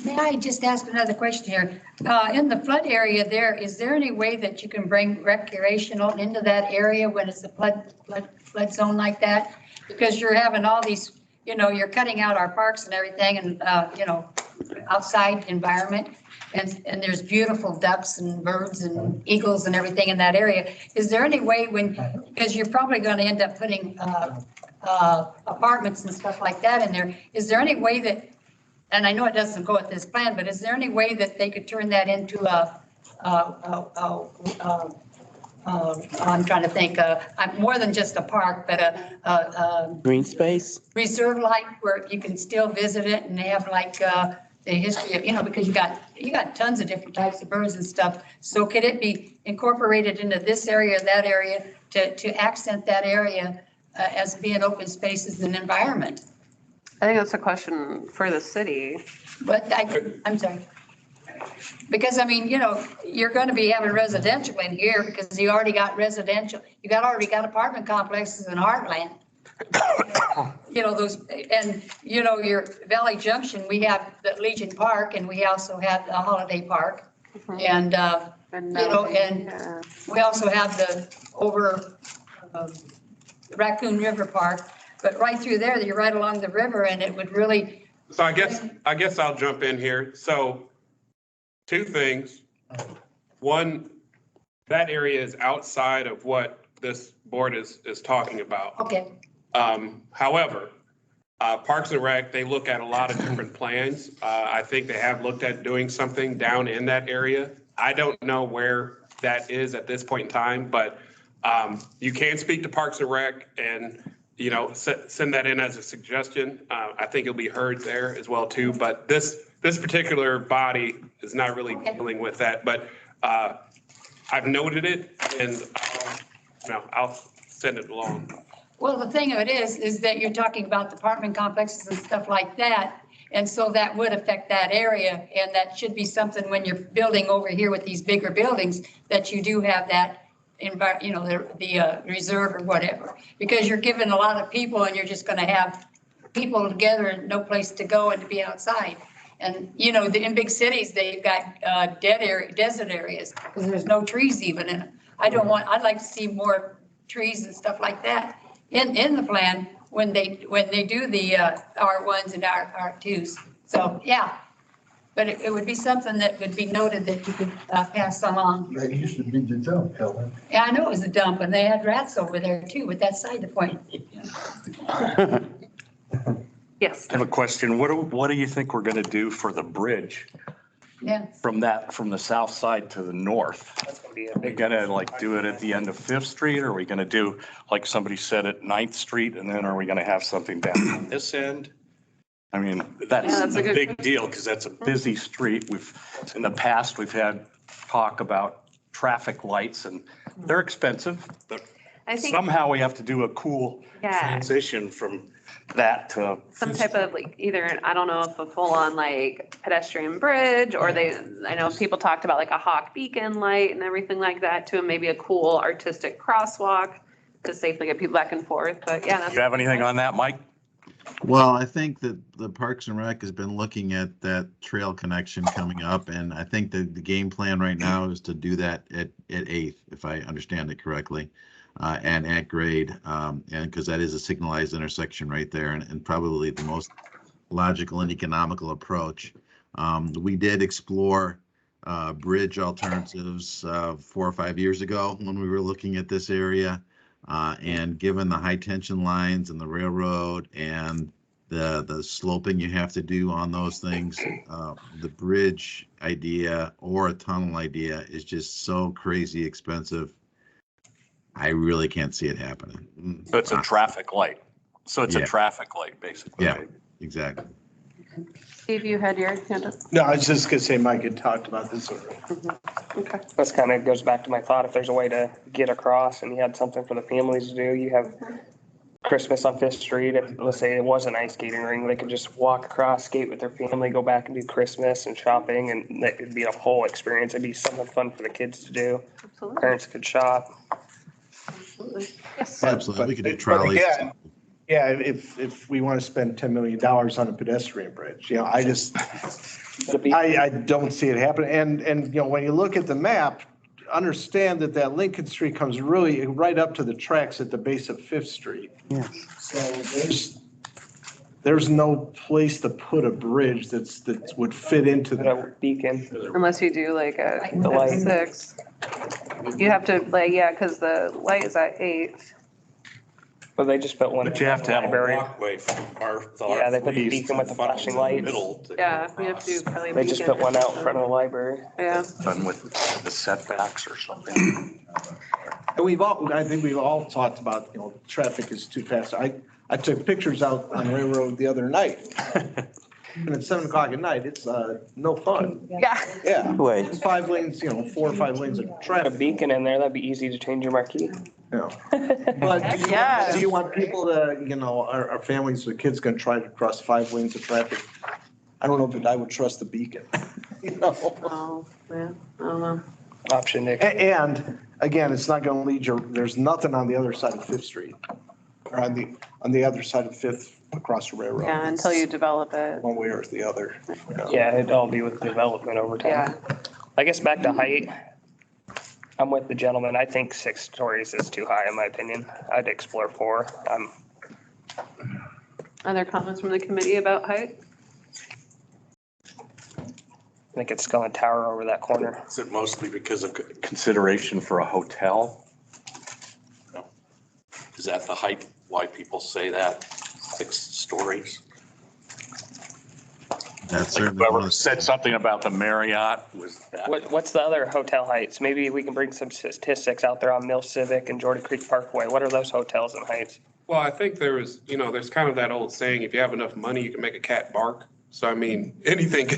May I just ask another question here? In the flood area there, is there any way that you can bring recreational into that area when it's a flood zone like that? Because you're having all these, you're cutting out our parks and everything and, outside environment. And there's beautiful ducks and birds and eagles and everything in that area. Is there any way because you're probably going to end up putting apartments and stuff like that in there. Is there any way that, and I know it doesn't go with this plan, but is there any way that they could turn that into I'm trying to think, more than just a park, but a Green space? reserve like where you can still visit it and they have like the history of, because you got tons of different types of birds and stuff. So could it be incorporated into this area, that area, to accent that area as being open spaces and environment? I think that's a question for the city. But I'm sorry. Because you're going to be having residential in here because you already got residential. Already got apartment complexes in Heartland. Those, and your Valley Junction, we have the Legion Park and we also have the Holiday Park. And, and we also have the Raccoon River Park, but right through there, you're right along the river and it would really. So I guess I'll jump in here. So 2 things. One, that area is outside of what this board is talking about. Okay. However, Parks and Rec, they look at a lot of different plans. I think they have looked at doing something down in that area. I don't know where that is at this point in time, but you can speak to Parks and Rec and, send that in as a suggestion. I think it'll be heard there as well too, but this particular body is not really dealing with that, but I've noted it and I'll send it along. Well, the thing of it is that you're talking about apartment complexes and stuff like that. And so that would affect that area. And that should be something when you're building over here with these bigger buildings, that you do have that the reserve or whatever. Because you're giving a lot of people and you're just going to have people together and no place to go and to be outside. And, in big cities, they've got desert areas because there's no trees even in it. I'd like to see more trees and stuff like that in the plan when they do the R1s and R2s. So, yeah, but it would be something that would be noted that you could pass along. That used to be the dump, Helen. Yeah, I know it was a dump, and they had rats over there too, but that's side the point. Yes. I have a question. What do you think we're going to do for the bridge Yeah. from the south side to the north? That's gonna be a Are we big. going to do it at the end of Fifth Street? Or are we going to do, like somebody said, at 9th Street? And then are we going to have something down on this end? I mean, that's that's a a good big deal because that's a busy street. In the past, we've had talk about traffic lights and they're expensive, but I think somehow we have to do a cool Yeah. transition from that to. some type of either, I don't know if a full-on pedestrian bridge or I know people talked about a hawk beacon light and everything like that too, and maybe a cool artistic crosswalk to safely get people back and forth. But yeah, Do you have anything on that, Mike? Well, I think that the Parks and Rec has been looking at that trail connection coming up, and I think that the game plan right now is to do that at 8th, if I understand it correctly, and at grade, and because that is a signalized intersection right there, and probably the most logical and economical approach. We did explore bridge alternatives 4 or 5 years ago when we were looking at this area. And given the high tension lines and the railroad and the sloping you have to do on those things, the bridge idea or a tunnel idea is just so crazy expensive. I really can't see it happening. So it's a traffic light. So it's a Yeah. traffic light, basically. Yeah, right? exactly. Steve, you had your hand up. No, I was just gonna say Mike had talked about this already. Okay. That's kind of goes back to my thought. If there's a way to get across and you had something for the families to do, you have Christmas on Fifth Street. If, let's say it was an ice skating ring, they could just walk across, skate with their family, go back and do Christmas and shopping, and that could be a whole experience. It'd be something fun for the kids to do. Absolutely. Parents could shop. Absolutely. Yes. Absolutely. We could do But trolleys. again, yeah, if we want to spend $10 million on a pedestrian bridge, I just, I don't see it happening. And, when you look at the map, understand that Lincoln Street comes really right up to the tracks at the base of Fifth Street. Yeah. So there's no place to put a bridge that would fit into Put there. a beacon. Unless you do The light. 6. You have to because the light is at 8. Well, they just put one. But you have to have a library. walkway from our. Yeah, they put the beacon with the flashing lights. Yeah, we have to do probably. They just put one out in front of the library. Yeah. Done with the setbacks or something. And I think we've all talked about, traffic is too fast. I took pictures out on Railroad the other night. And at 7 o'clock at night, it's no fun. Yeah. Yeah. Wait. It's 5 lanes, 4 or 5 lanes of Put a traffic. beacon in there, that'd be easy to change your marquee. But Yeah. do you want people to, our families, the kids gonna try to cross 5 lanes of traffic? I don't know if I would trust the beacon, Oh, yeah, I don't know. Option Nick. And again, it's not gonna there's nothing on the other side of Fifth Street. Or on the other side of Fifth across the railroad. Yeah, until you develop it. One way or the other. Yeah, it'd all be with development over time. Yeah. I guess back to height. I'm with the gentleman. I think 6 stories is too high in my opinion. I'd explore 4. Other comments from the committee about height? I think it's going to tower over that corner. Is it mostly because of consideration for a hotel? No. Is that the height, why people say that, 6 stories? That's certainly one Whoever of said something about the Marriott was that. What's the other hotel heights? Maybe we can bring some statistics out there on Mill Civic and Jordan Creek Parkway. What are those hotels and heights? Well, I think there's kind of that old saying, if you have enough money, you can make a cat bark. So, I mean, anything,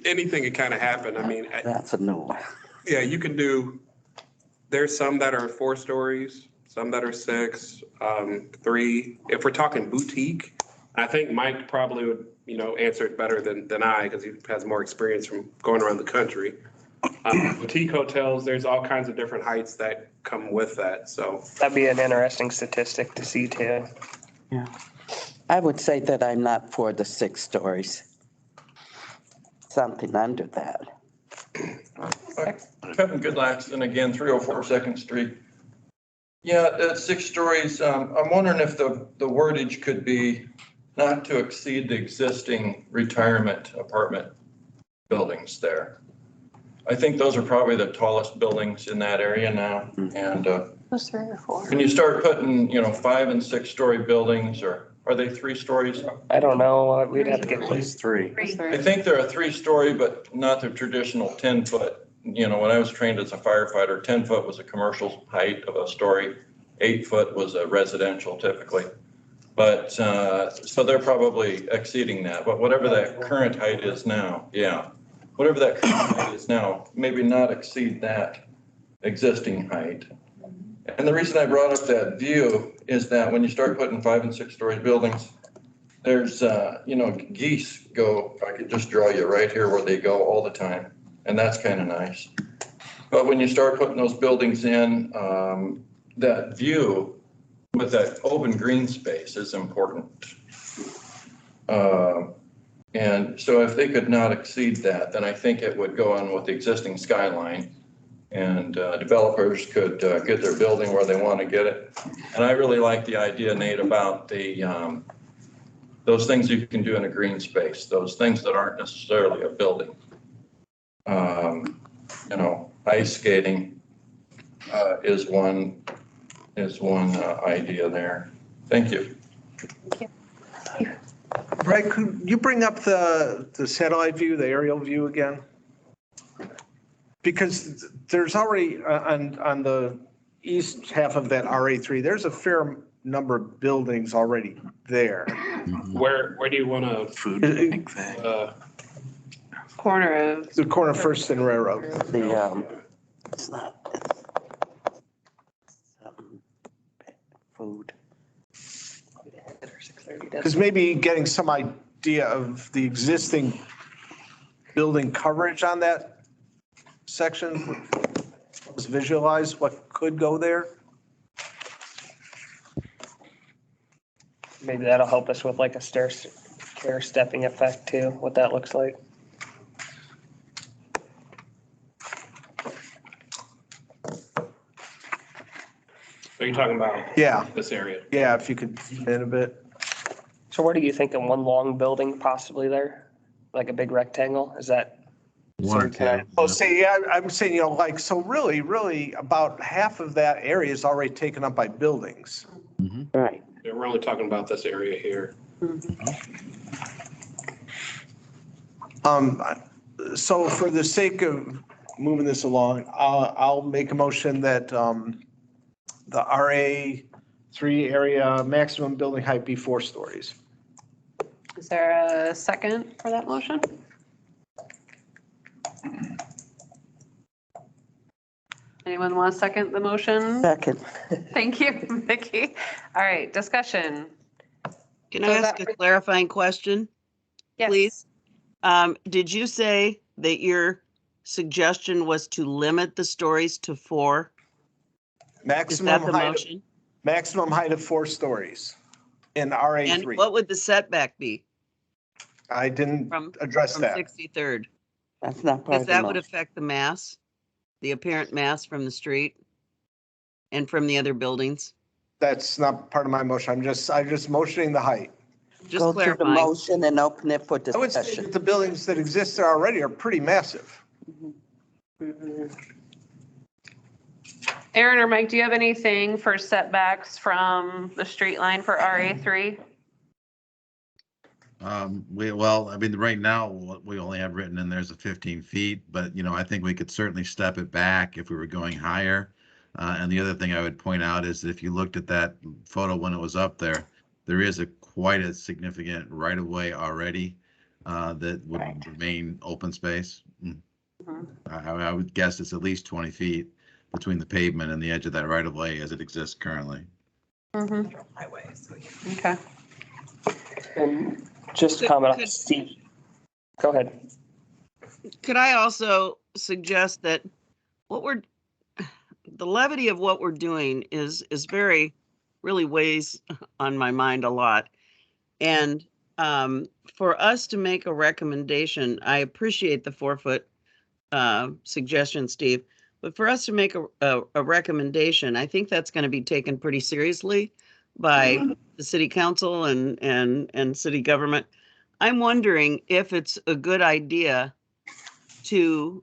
anything can kind of happen. I mean, That's a no. yeah, you can do, there's some that are 4 stories, some that are 6, 3. If we're talking boutique, I think Mike probably would, answer it better than I, because he has more experience from going around the country. Boutique hotels, there's all kinds of different heights that come with that, so. That'd be an interesting statistic to see too. Yeah. I would say that I'm not for the 6 stories. Something under that. Kevin Goodlax, and again, 304 Second Street. Yeah, that's 6 stories. I'm wondering if the wordage could be not to exceed the existing retirement apartment buildings there. I think those are probably the tallest buildings in that area now. And Was 3 or 4? when you start putting, 5 and 6 story buildings, or are they 3 stories? I don't know. We'd have to get At least 3. I think they're a 3-story, but not the traditional 10-foot. When I was trained as a firefighter, 10-foot was a commercial height of a story. 8-foot was a residential typically. But, so they're probably exceeding that, but whatever that current height is now, yeah. Whatever that current height is now, maybe not exceed that existing height. And the reason I brought up that view is that when you start putting 5 and 6 story buildings, there's, geese go, I could just draw you right here where they go all the time. And that's kind of nice. But when you start putting those buildings in, that view with that open green space is important. And so if they could not exceed that, then I think it would go on with the existing skyline, and developers could get their building where they want to get it. And I really like the idea, Nate, about the those things you can do in a green space, those things that aren't necessarily a building. Ice skating is one idea there. Thank you. Greg, could you bring up the satellite view, the aerial view again? Because there's already, on the east half of that RA3, there's a fair number of buildings already there. Where do you want to? Food, Corner of. The corner of First and Railroad. It's not, something, food. Because maybe getting some idea of the existing building coverage on that section, let's visualize what could go there. Maybe that'll help us with like a stair stepping effect too, what that looks like. Are you talking about? Yeah. This area? Yeah, if you could zoom in a bit. So what are you thinking? One long building possibly there? Like a big rectangle? Is that? One or two. Oh, say, yeah, I'm saying, so really about half of that area is already taken up by buildings. Right. Yeah, we're only talking about this area here. So for the sake of moving this along, I'll make a motion that the RA3 area maximum building height be 4 stories. Is there a second for that motion? Anyone want to second the motion? Second. Thank you, Vicki. All right, discussion. Can I ask a clarifying question, Yes. please? Did you say that your suggestion was to limit the stories to 4? Is Maximum that the height, motion? maximum height of 4 stories in RA3. And what would the setback be I didn't from address that. 63rd? That's not part Because of the that would motion. affect the mass, the apparent mass from the street and from the other buildings. That's not part of my motion. I'm just motioning the height. Just Go to the clarifying. motion and open it for I would say discussion. that the buildings that exist there already are pretty massive. Aaron or Mike, do you have anything for setbacks from the street line for RA3? Right now, what we only have written in there's a 15 feet, but I think we could certainly step it back if we were going higher. And the other thing I would point out is that if you looked at that photo when it was up there, there is quite a significant right of way already that would remain open space. I would guess it's at least 20 feet. between the pavement and the edge of that right of way as it exists currently. Okay. And just a comment on Steve. Go ahead. Could I also suggest that the levity of what we're doing is really weighs on my mind a lot. And for us to make a recommendation, I appreciate the 4-foot suggestion, Steve, but for us to make a recommendation, I think that's going to be taken pretty seriously by the city council and city government. I'm wondering if it's a good idea to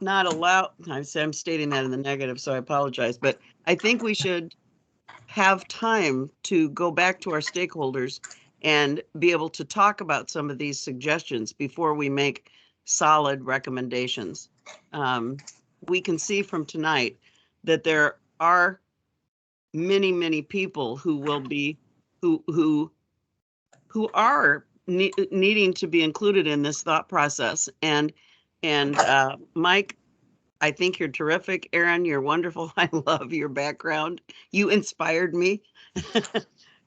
not allow, I'm stating that in the negative, so I apologize, but I think we should have time to go back to our stakeholders and be able to talk about some of these suggestions before we make solid recommendations. We can see from tonight that there are many people who will be, who are needing to be included in this thought process. And Mike, I think you're terrific. Aaron, you're wonderful. I love your background. You inspired me.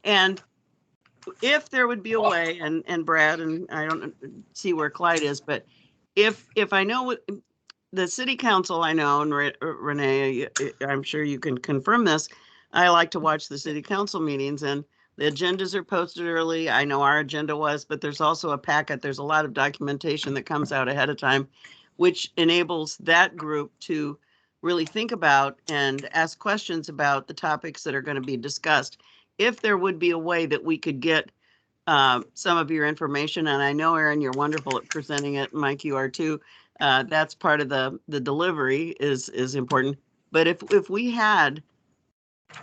And if there would be a way, and Brad, and I don't see where Clyde is, but if I know what the city council, I know, and Renee, I'm sure you can confirm this. I like to watch the city council meetings, and the agendas are posted early. I know our agenda was, but there's also a packet. There's a lot of documentation that comes out ahead of time, which enables that group to really think about and ask questions about the topics that are going to be discussed. If there would be a way that we could get some of your information, and I know, Aaron, you're wonderful at presenting it, Mike, you are too. That's part of the delivery is important. But if we had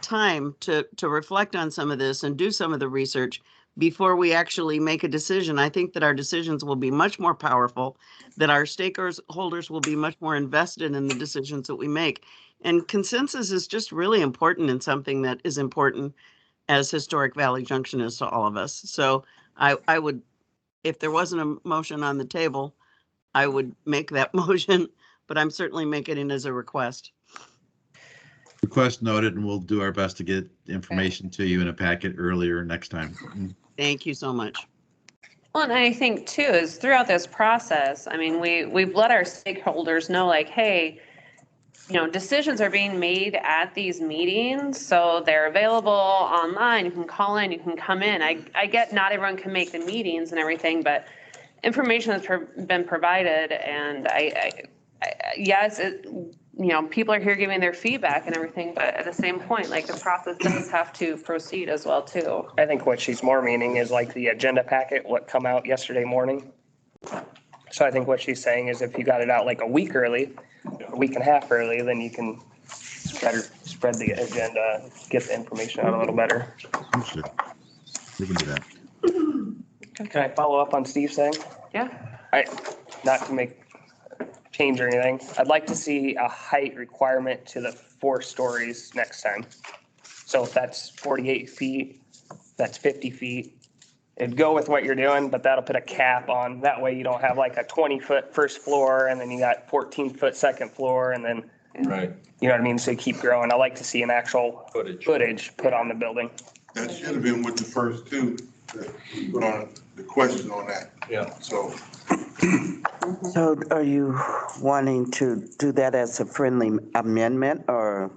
time to reflect on some of this and do some of the research before we actually make a decision, I think that our decisions will be much more powerful, that our stakeholders will be much more invested in the decisions that we make. And consensus is just really important in something that is important as Historic Valley Junction is to all of us. So I would, if there wasn't a motion on the table, I would make that motion, but I'm certainly making it as a request. Request noted, and we'll do our best to get information to you in a packet earlier next time. Thank you so much. Well, and I think too is throughout this process, I mean, we've let our stakeholders know, like, hey, you know, decisions are being made at these meetings, so they're available online. You can call in, you can come in. I get not everyone can make the meetings and everything, but information has been provided, and yes, you know, people are here giving their feedback and everything, but at the same point, like, the process does have to proceed as well too. I think what she's more meaning is like the agenda packet, what come out yesterday morning. So I think what she's saying is if you got it out like a week early, a week and a half early, then you can spread the agenda, get the information out a little better. We can do that. Can I follow up on Steve's thing? Yeah. Not to change or anything. I'd like to see a height requirement to the 4 stories next time. So if that's 48 feet, that's 50 feet. It'd go with what you're doing, but that'll put a cap on. That way you don't have like a 20-foot first floor and then you got 14-foot second floor and then, Right. you know what I mean? So you keep growing. I like to see an actual footage put on the building. That should have been with the first two that we put on the question on that. Yeah. So. So are you wanting to do that as a friendly amendment, or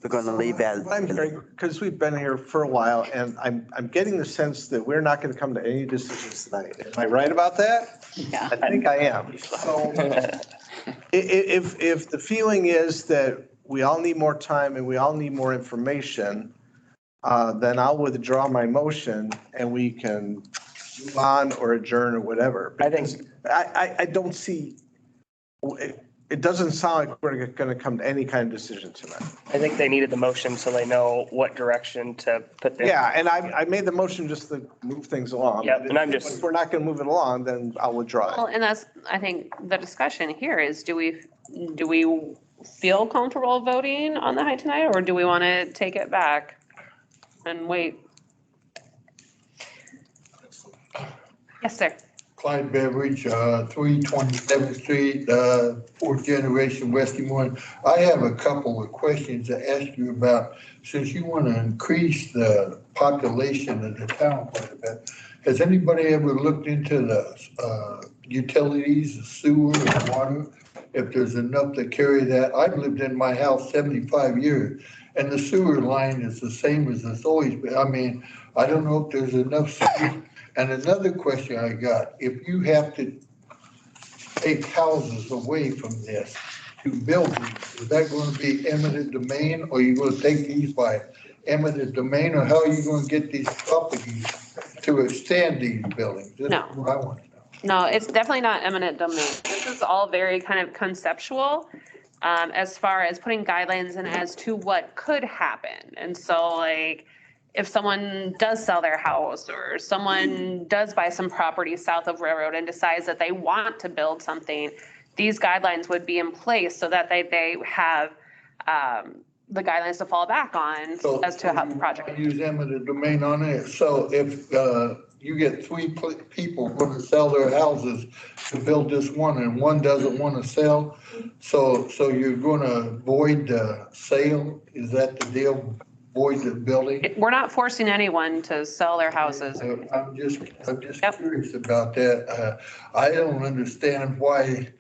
we're going to leave that? I'm hearing, because we've been here for a while, and I'm getting the sense that we're not going to come to any decisions tonight. Am I right about that? Yeah. I think I am. So if the feeling is that we all need more time and we all need more information, then I'll withdraw my motion and we can move on or adjourn or whatever. I think I don't see, it doesn't sound like we're going to come to any kind of decision tonight. I think they needed the motion so they know what direction to put the. Yeah, and I made the motion just to move things along. Yep, and I'm just. If we're not going to move it along, then I'll withdraw Well, it. and that's, I think the discussion here is, do we feel comfortable voting on the height tonight, or do we want to take it back and wait? Yes, sir. Clyde Beveridge, 327th Street, fourth generation West Des Moines. I have a couple of questions to ask you about, since you want to increase the population of the town quite a bit. Has anybody ever looked into the utilities, the sewer, and water? If there's enough to carry that? I've lived in my house 75 years, and the sewer line is the same as it's always been. I mean, I don't know if there's enough sewer. And another question I got, if you have to take houses away from this to build these, is that going to be eminent domain, or are you going to take these by eminent domain, or how are you going to get these properties to extend these buildings? This is what I want to know. No, it's definitely not eminent domain. This is all very kind of conceptual as far as putting guidelines in as to what could happen. And so like, if someone does sell their house or someone does buy some property south of Railroad and decides that they want to build something, these guidelines would be in place so that they have the guidelines to fall back on as to how the project. Use eminent domain on it. So if you get three people going to sell their houses to build this one, and one doesn't want to sell, so you're going to void the sale? Is that the deal? Void the building? We're not forcing anyone to sell their houses. I'm just curious about that. I don't understand why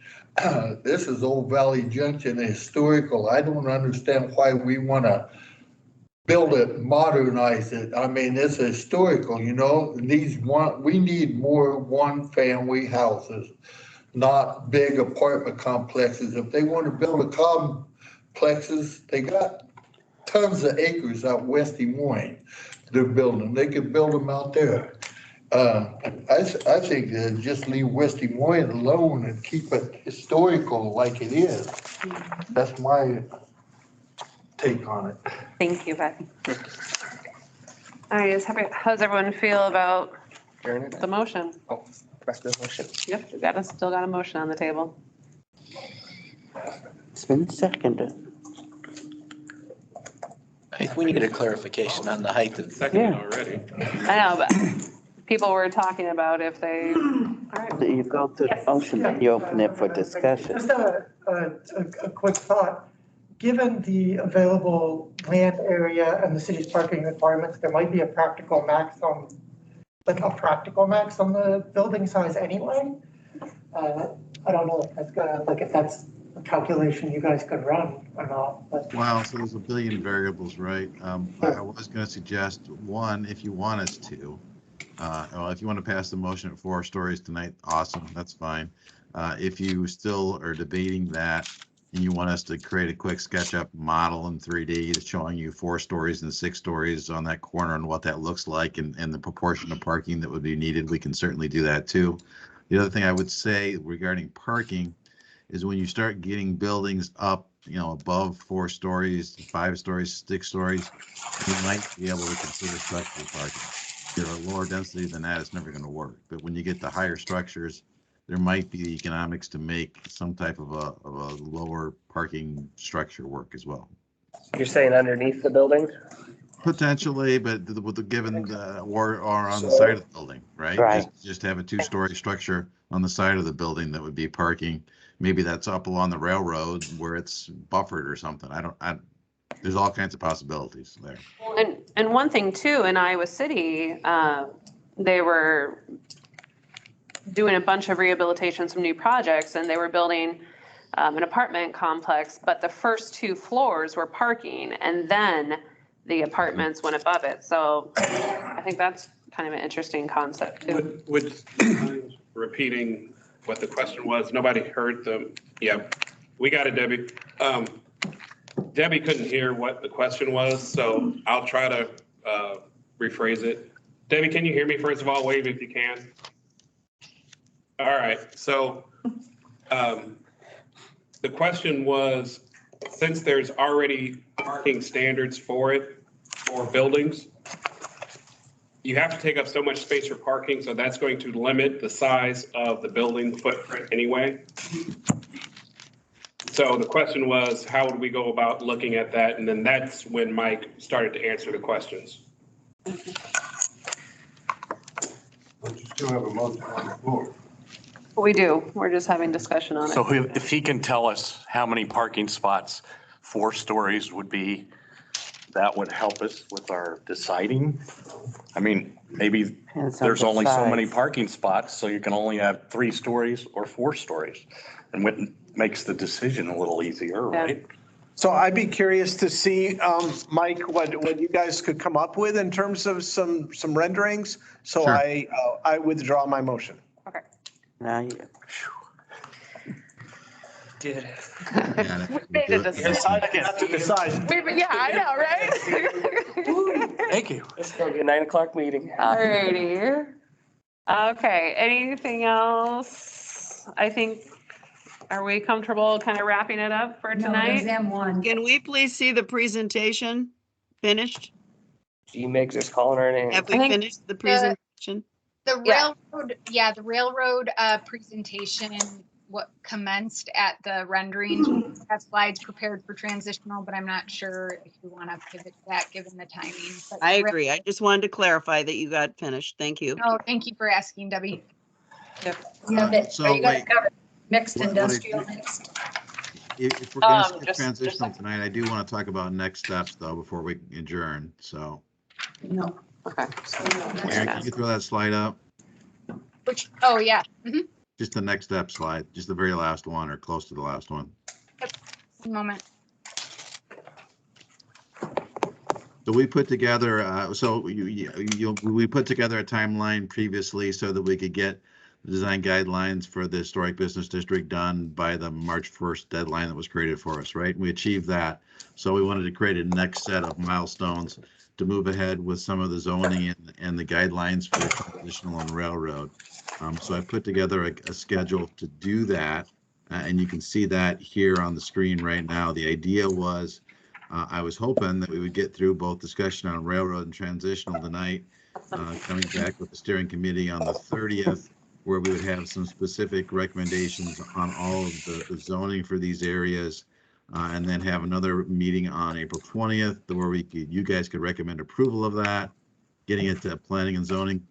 this is Old Valley Junction historical. I don't understand why we want to build it, modernize it. I mean, it's historical, you know. We need more one-family houses, not big apartment complexes. If they want to build a complexes, they got tons of acres out West Des Moines they're building. They could build them out there. I think just leave West Des Moines alone and keep it historical like it is. That's my take on it. Thank you, Becky. All right, how's everyone feel about the motion? Oh, rest of the motion. Yep, we still got a motion on the table. It's been seconded. I think we need a clarification on the height of. Second already. I know, but people were talking about if they. All right. You go through the motion and you open it for discussion. Just a quick thought. Given the available land area and the city's parking requirements, there might be a practical max on the building size anyway. I don't know if that's gonna, if that's a calculation you guys could run or not, but. Wow, so there's a billion variables, right? I was going to suggest one, if you want us to, if you want to pass the motion at 4 stories tonight, awesome, that's fine. If you still are debating that and you want us to create a quick SketchUp model in 3D showing you 4 stories and 6 stories on that corner and what that looks like and the proportion of parking that would be needed, we can certainly do that too. The other thing I would say regarding parking is when you start getting buildings up, above 4 stories, 5 stories, 6 stories, you might be able to consider structural parking. If you're a lower density than that, it's never going to work. But when you get to higher structures, there might be the economics to make some type of a lower parking structure work as well. You're saying underneath the building? Potentially, but given or on the side of the building, right? Right. Just have a 2-story structure on the side of the building that would be parking. Maybe that's up along the railroad where it's buffered or something. There's all kinds of possibilities there. And one thing too, in Iowa City, they were doing a bunch of rehabilitation, some new projects, and they were building an apartment complex, but the first 2 floors were parking, and then the apartments went above it. So I think that's kind of an interesting concept too. Would repeating what the question was, nobody heard them. Yeah, we got it, Debbie. Debbie couldn't hear what the question was, so I'll try to rephrase it. Debbie, can you hear me? First of all, wave if you can. All right, so the question was, since there's already parking standards for buildings, you have to take up so much space for parking, so that's going to limit the size of the building footprint anyway. So the question was, how would we go about looking at that? And then that's when Mike started to answer the questions. But you still have a motion on the floor. We do. We're just having discussion on it. So if he can tell us how many parking spots 4 stories would be, that would help us with our deciding. I mean, maybe Depends on there's the only so many size. parking spots, so you can only have 3 stories or 4 stories. And what makes the decision a little easier, right? So I'd be curious to see, Mike, what you guys could come up with in terms of some renderings. So Sure. I withdraw my motion. Okay. Now you. Did it. Yeah, We made a decision. Not to decide. Yeah, I know, right? Thank you. It's gonna be a 9 o'clock meeting. Alrighty. Okay, anything else? I think, are we comfortable kind of wrapping it up for tonight? M1. Can we please see the presentation finished? G Megs is calling her name. Have we finished the presentation? The Yeah. railroad presentation, what commenced at the renderings, we have slides prepared for transitional, but I'm not sure if you want to pivot to that given the timing. But I agree. I just wanted to clarify that you got finished. Thank you. No, thank you for asking, Debbie. Yeah, but So you gotta wait. cover mixed What I industrial do- next. If we're gonna skip just transitional tonight, I do want to talk about next steps though, before we adjourn. So No. Okay. Aaron, can you throw that slide up? Which, oh, yeah. Mhm. Just the next step slide, just the very last one or close to the last one. One moment. So we put together, we put together a timeline previously so that we could get the design guidelines for the historic business district done by the March 1st deadline that was created for us, right? We achieved that. So we wanted to create a next set of milestones to move ahead with some of the zoning and the guidelines for transitional and railroad. So I put together a schedule to do that, and you can see that here on the screen right now. The idea was, I was hoping that we would get through both discussion on railroad and transitional tonight, coming back with the steering committee on the 30th, where we would have some specific recommendations on all of the zoning for these areas, and then have another meeting on April 20th, where you guys could recommend approval of that, getting it to planning and zoning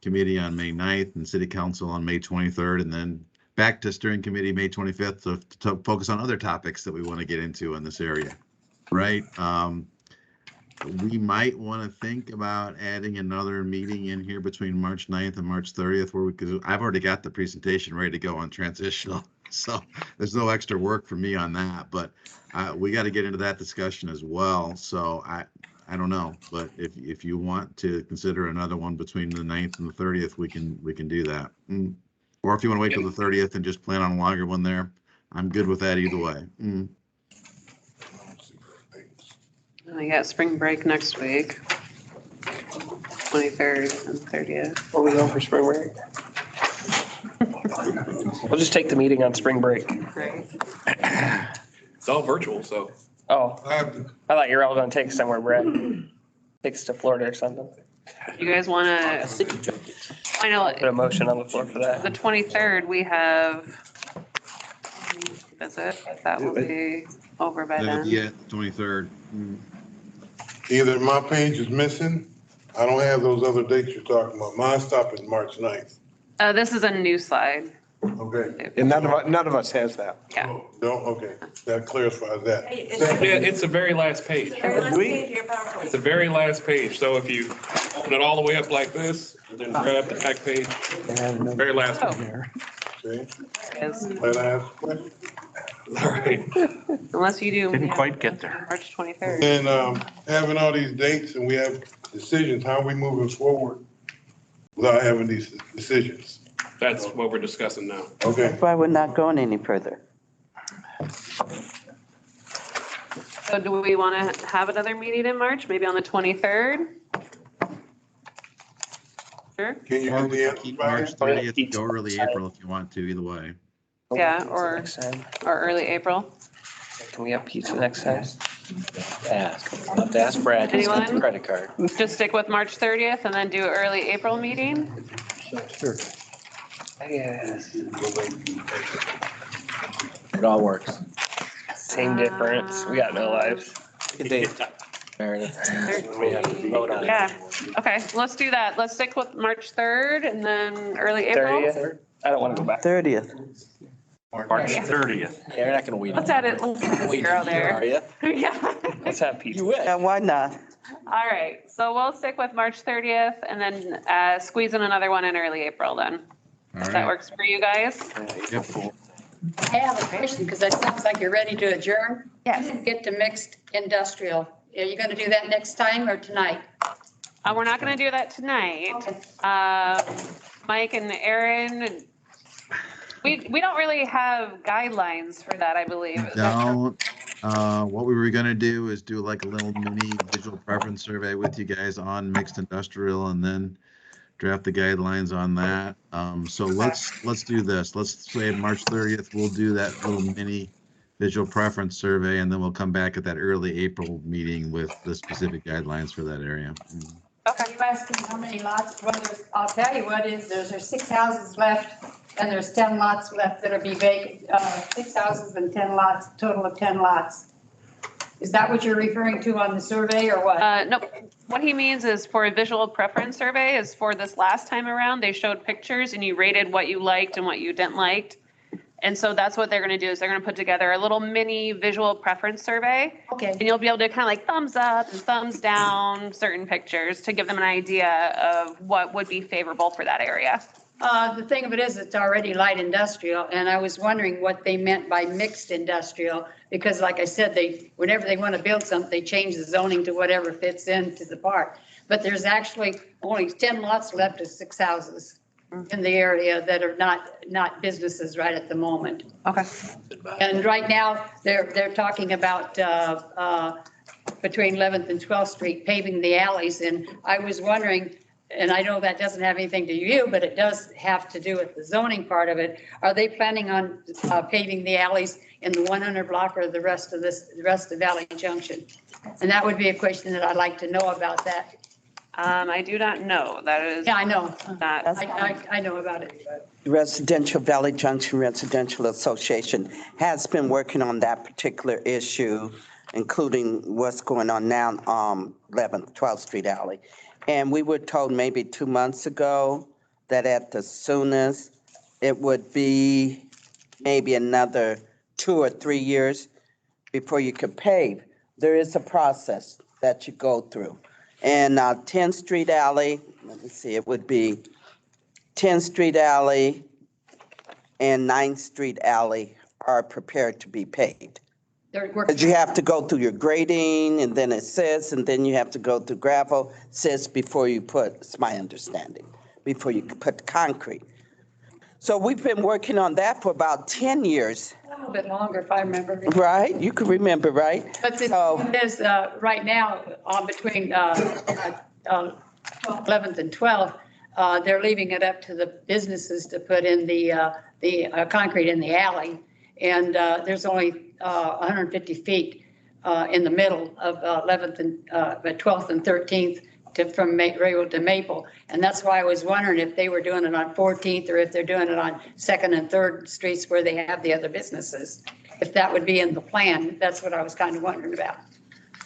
committee on May 9th and city council on May 23rd, and then back to steering committee May 25th to focus on other topics that we want to get into in this area, right? We might want to think about adding another meeting in here between March 9th and March 30th, where because I've already got the presentation ready to go on transitional, so there's no extra work for me on that, but we got to get into that discussion as well. So I don't know, but if you want to consider another one between the 9th and the 30th, we can do that. Or if you want to wait till the 30th and just plan on a longer one there, I'm good with that either way. I got spring break next week. 23rd and 30th. Where we going for spring break? We'll just take the meeting on spring break. Great. It's all virtual, so. Oh, I thought you were all gonna take us somewhere, Brad. Take us to Florida or something. You guys want to, I know, Put a motion on the floor for that. the 23rd, we have visit. That will be over by then. Yeah, 23rd. Either my page is missing, I don't have those other dates you're talking about. Mine stop at March 9th. This is a new slide. Okay. And none of us has that. Yeah. Don't, okay, that clarifies that. Yeah, it's the very last page. It's the very last page. So if you open it all the way up like this, and then grab the back page, very last one. Okay. Is- May I ask a question? All right. Unless you do. Didn't yeah, quite get there. March 23rd. And having all these dates and we have decisions, how are we moving forward without having these decisions? That's what we're discussing now. Okay. That's why we're not going any further. So do we want to have another meeting in March, maybe on the 23rd? Sure. Can you Or do we the can keep March 30th, go early April if you want to, either way. Yeah, or early April. Can we have pizza next time? Ask. I'll have to ask Brad. He's got the Anyone? credit card. Just stick with March 30th and then do early April meeting? Sure. Yes. It all works. Same difference. We got no lives. Good day, Meredith. We have to vote on it. Yeah, okay, let's do that. Let's stick with March 3rd and then early April. 30th. I don't want to go back. 30th. March 30th. Yeah, you're not gonna wait. Let's add it, let's add a zero there. Are you? Yeah. Let's have pizza. You will. Yeah, why not? All right, so we'll stick with March 30th and then squeeze in another one in early April then. All If that right. works for you guys? Yep. I have a question because it sounds like you're ready to adjourn. Yes. Get to mixed industrial. Are you going to do that next time or tonight? We're not going to do that tonight. Mike and Aaron, we don't really have guidelines for that, I believe. Is that true? Don't. What we were gonna do is do like a little mini visual preference survey with you guys on mixed industrial and then draft the guidelines on that. So let's do this. Let's say March 30th, we'll do that little mini visual preference survey, and then we'll come back at that early April meeting with the specific guidelines for that area. Okay. You asking how many lots? Well, I'll tell you what is, there's 6 houses left and there's 10 lots left that'll be vacant. 6 houses and 10 lots, total of 10 lots. Is that what you're referring to on the survey or what? No, what he means is for a visual preference survey is for this last time around, they showed pictures and you rated what you liked and what you didn't like. And so that's what they're going to do is they're going to put together a little mini visual preference survey. Okay. And you'll be able to kind of like thumbs up and thumbs down certain pictures to give them an idea of what would be favorable for that area. The thing of it is, it's already light industrial, and I was wondering what they meant by mixed industrial, because like I said, whenever they want to build something, they change the zoning to whatever fits into the park. But there's actually only 10 lots left of 6 houses in the area that are not businesses right at the moment. Okay. And right now, they're talking about between 11th and 12th Street paving the alleys, and I was wondering, and I know that doesn't have anything to do, but it does have to do with the zoning part of it. Are they planning on paving the alleys in the 100 block or the rest of Valley Junction? And that would be a question that I'd like to know about that. I do not know. That is. Yeah, I know. Not. I know about it. Residential Valley Junction Residential Association has been working on that particular issue, including what's going on now, 11th, 12th Street Alley. And we were told maybe 2 months ago that at the soonest, it would be maybe another 2 or 3 years before you could pave. There is a process that you go through. And 10th Street Alley, let me see, it would be 10th Street Alley and 9th Street Alley are prepared to be paved. Because you have to go through your grading and then it says, and then you have to go through gravel, says before you put, it's my understanding, before you put concrete. So we've been working on that for about 10 years. A little bit longer, if I remember. Right? You can remember, right? But the thing is, right now, between 11th and 12th, they're leaving it up to the businesses to put in the concrete in the alley. And there's only 150 feet in the middle of 11th and 12th and 13th from Railroad to Maple. And that's why I was wondering if they were doing it on 14th or if they're doing it on 2nd and 3rd Streets where they have the other businesses. If that would be in the plan, that's what I was kind of wondering about.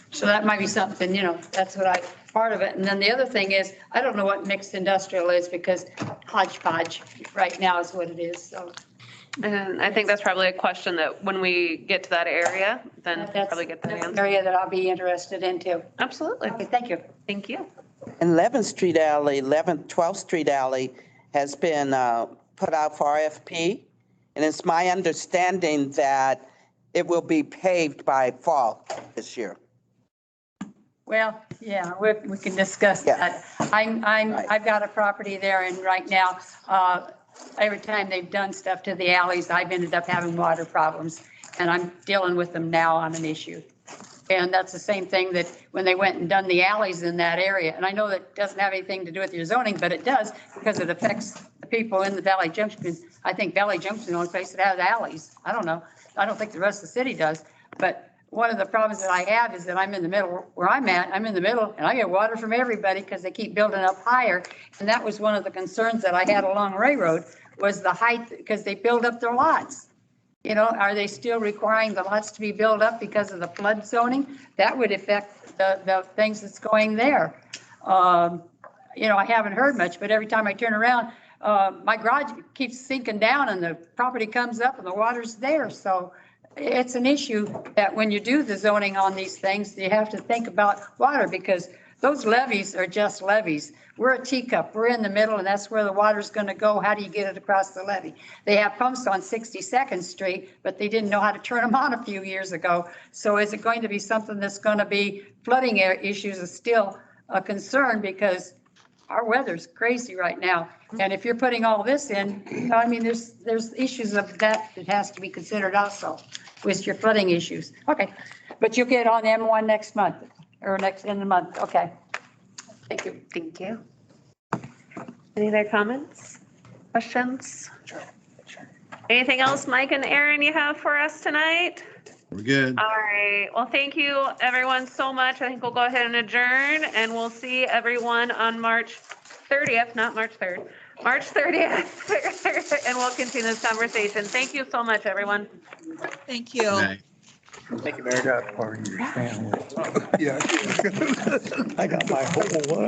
So that might be something, that's what part of it. And then the other thing is, I don't know what mixed industrial is because hodgepodge right now is what it is, so. And I think that's probably a question that when we get to that area, then probably get that answer. Area that I'll be interested in too. Absolutely. Okay, thank you. Thank you. And 11th Street Alley, 11th, 12th Street Alley has been put out for RFP. And it's my understanding that it will be paved by fall this year. Well, yeah, we can discuss that. I've got a property there and right now, every time they've done stuff to the alleys, I've ended up having water problems and I'm dealing with them now on an issue. And that's the same thing that when they went and done the alleys in that area. And I know that doesn't have anything to do with your zoning, but it does because it affects the people in the Valley Junction. I think Valley Junction is the only place that has alleys. I don't know. I don't think the rest of the city does. But one of the problems that I have is that I'm in the middle where I'm at. I'm in the middle and I get water from everybody because they keep building up higher. And that was one of the concerns that I had along Railroad was the height because they build up their lots. Are they still requiring the lots to be built up because of the flood zoning? That would affect the things that's going there. I haven't heard much, but every time I turn around, My garage keeps sinking down and the property comes up and the water's there. So it's an issue that when you do the zoning on these things, you have to think about water because those levees are just levees. We're a teacup. We're in the middle and that's where the water's going to go. How do you get it across the levee? They have pumps on 62nd Street, but they didn't know how to turn them on a few years ago. So is it going to be something that's going to be flooding issues is still a concern because our weather's crazy right now. And if you're putting all this in, I mean, there's issues of that has to be considered also with your flooding issues. Okay, but you'll get on M1 next month or next in the month. Okay. Thank you. Thank you. Any other comments, questions? Anything else, Mike and Aaron, you have for us tonight? We're good. All right. Well, thank you everyone so much. I think we'll go ahead and adjourn and we'll see everyone on March 30th, not March 3rd, March 30th. And we'll continue this conversation. Thank you so much, everyone. Thank you. Right. Thank you, Mary. Part of your family. Yeah. I got my whole life.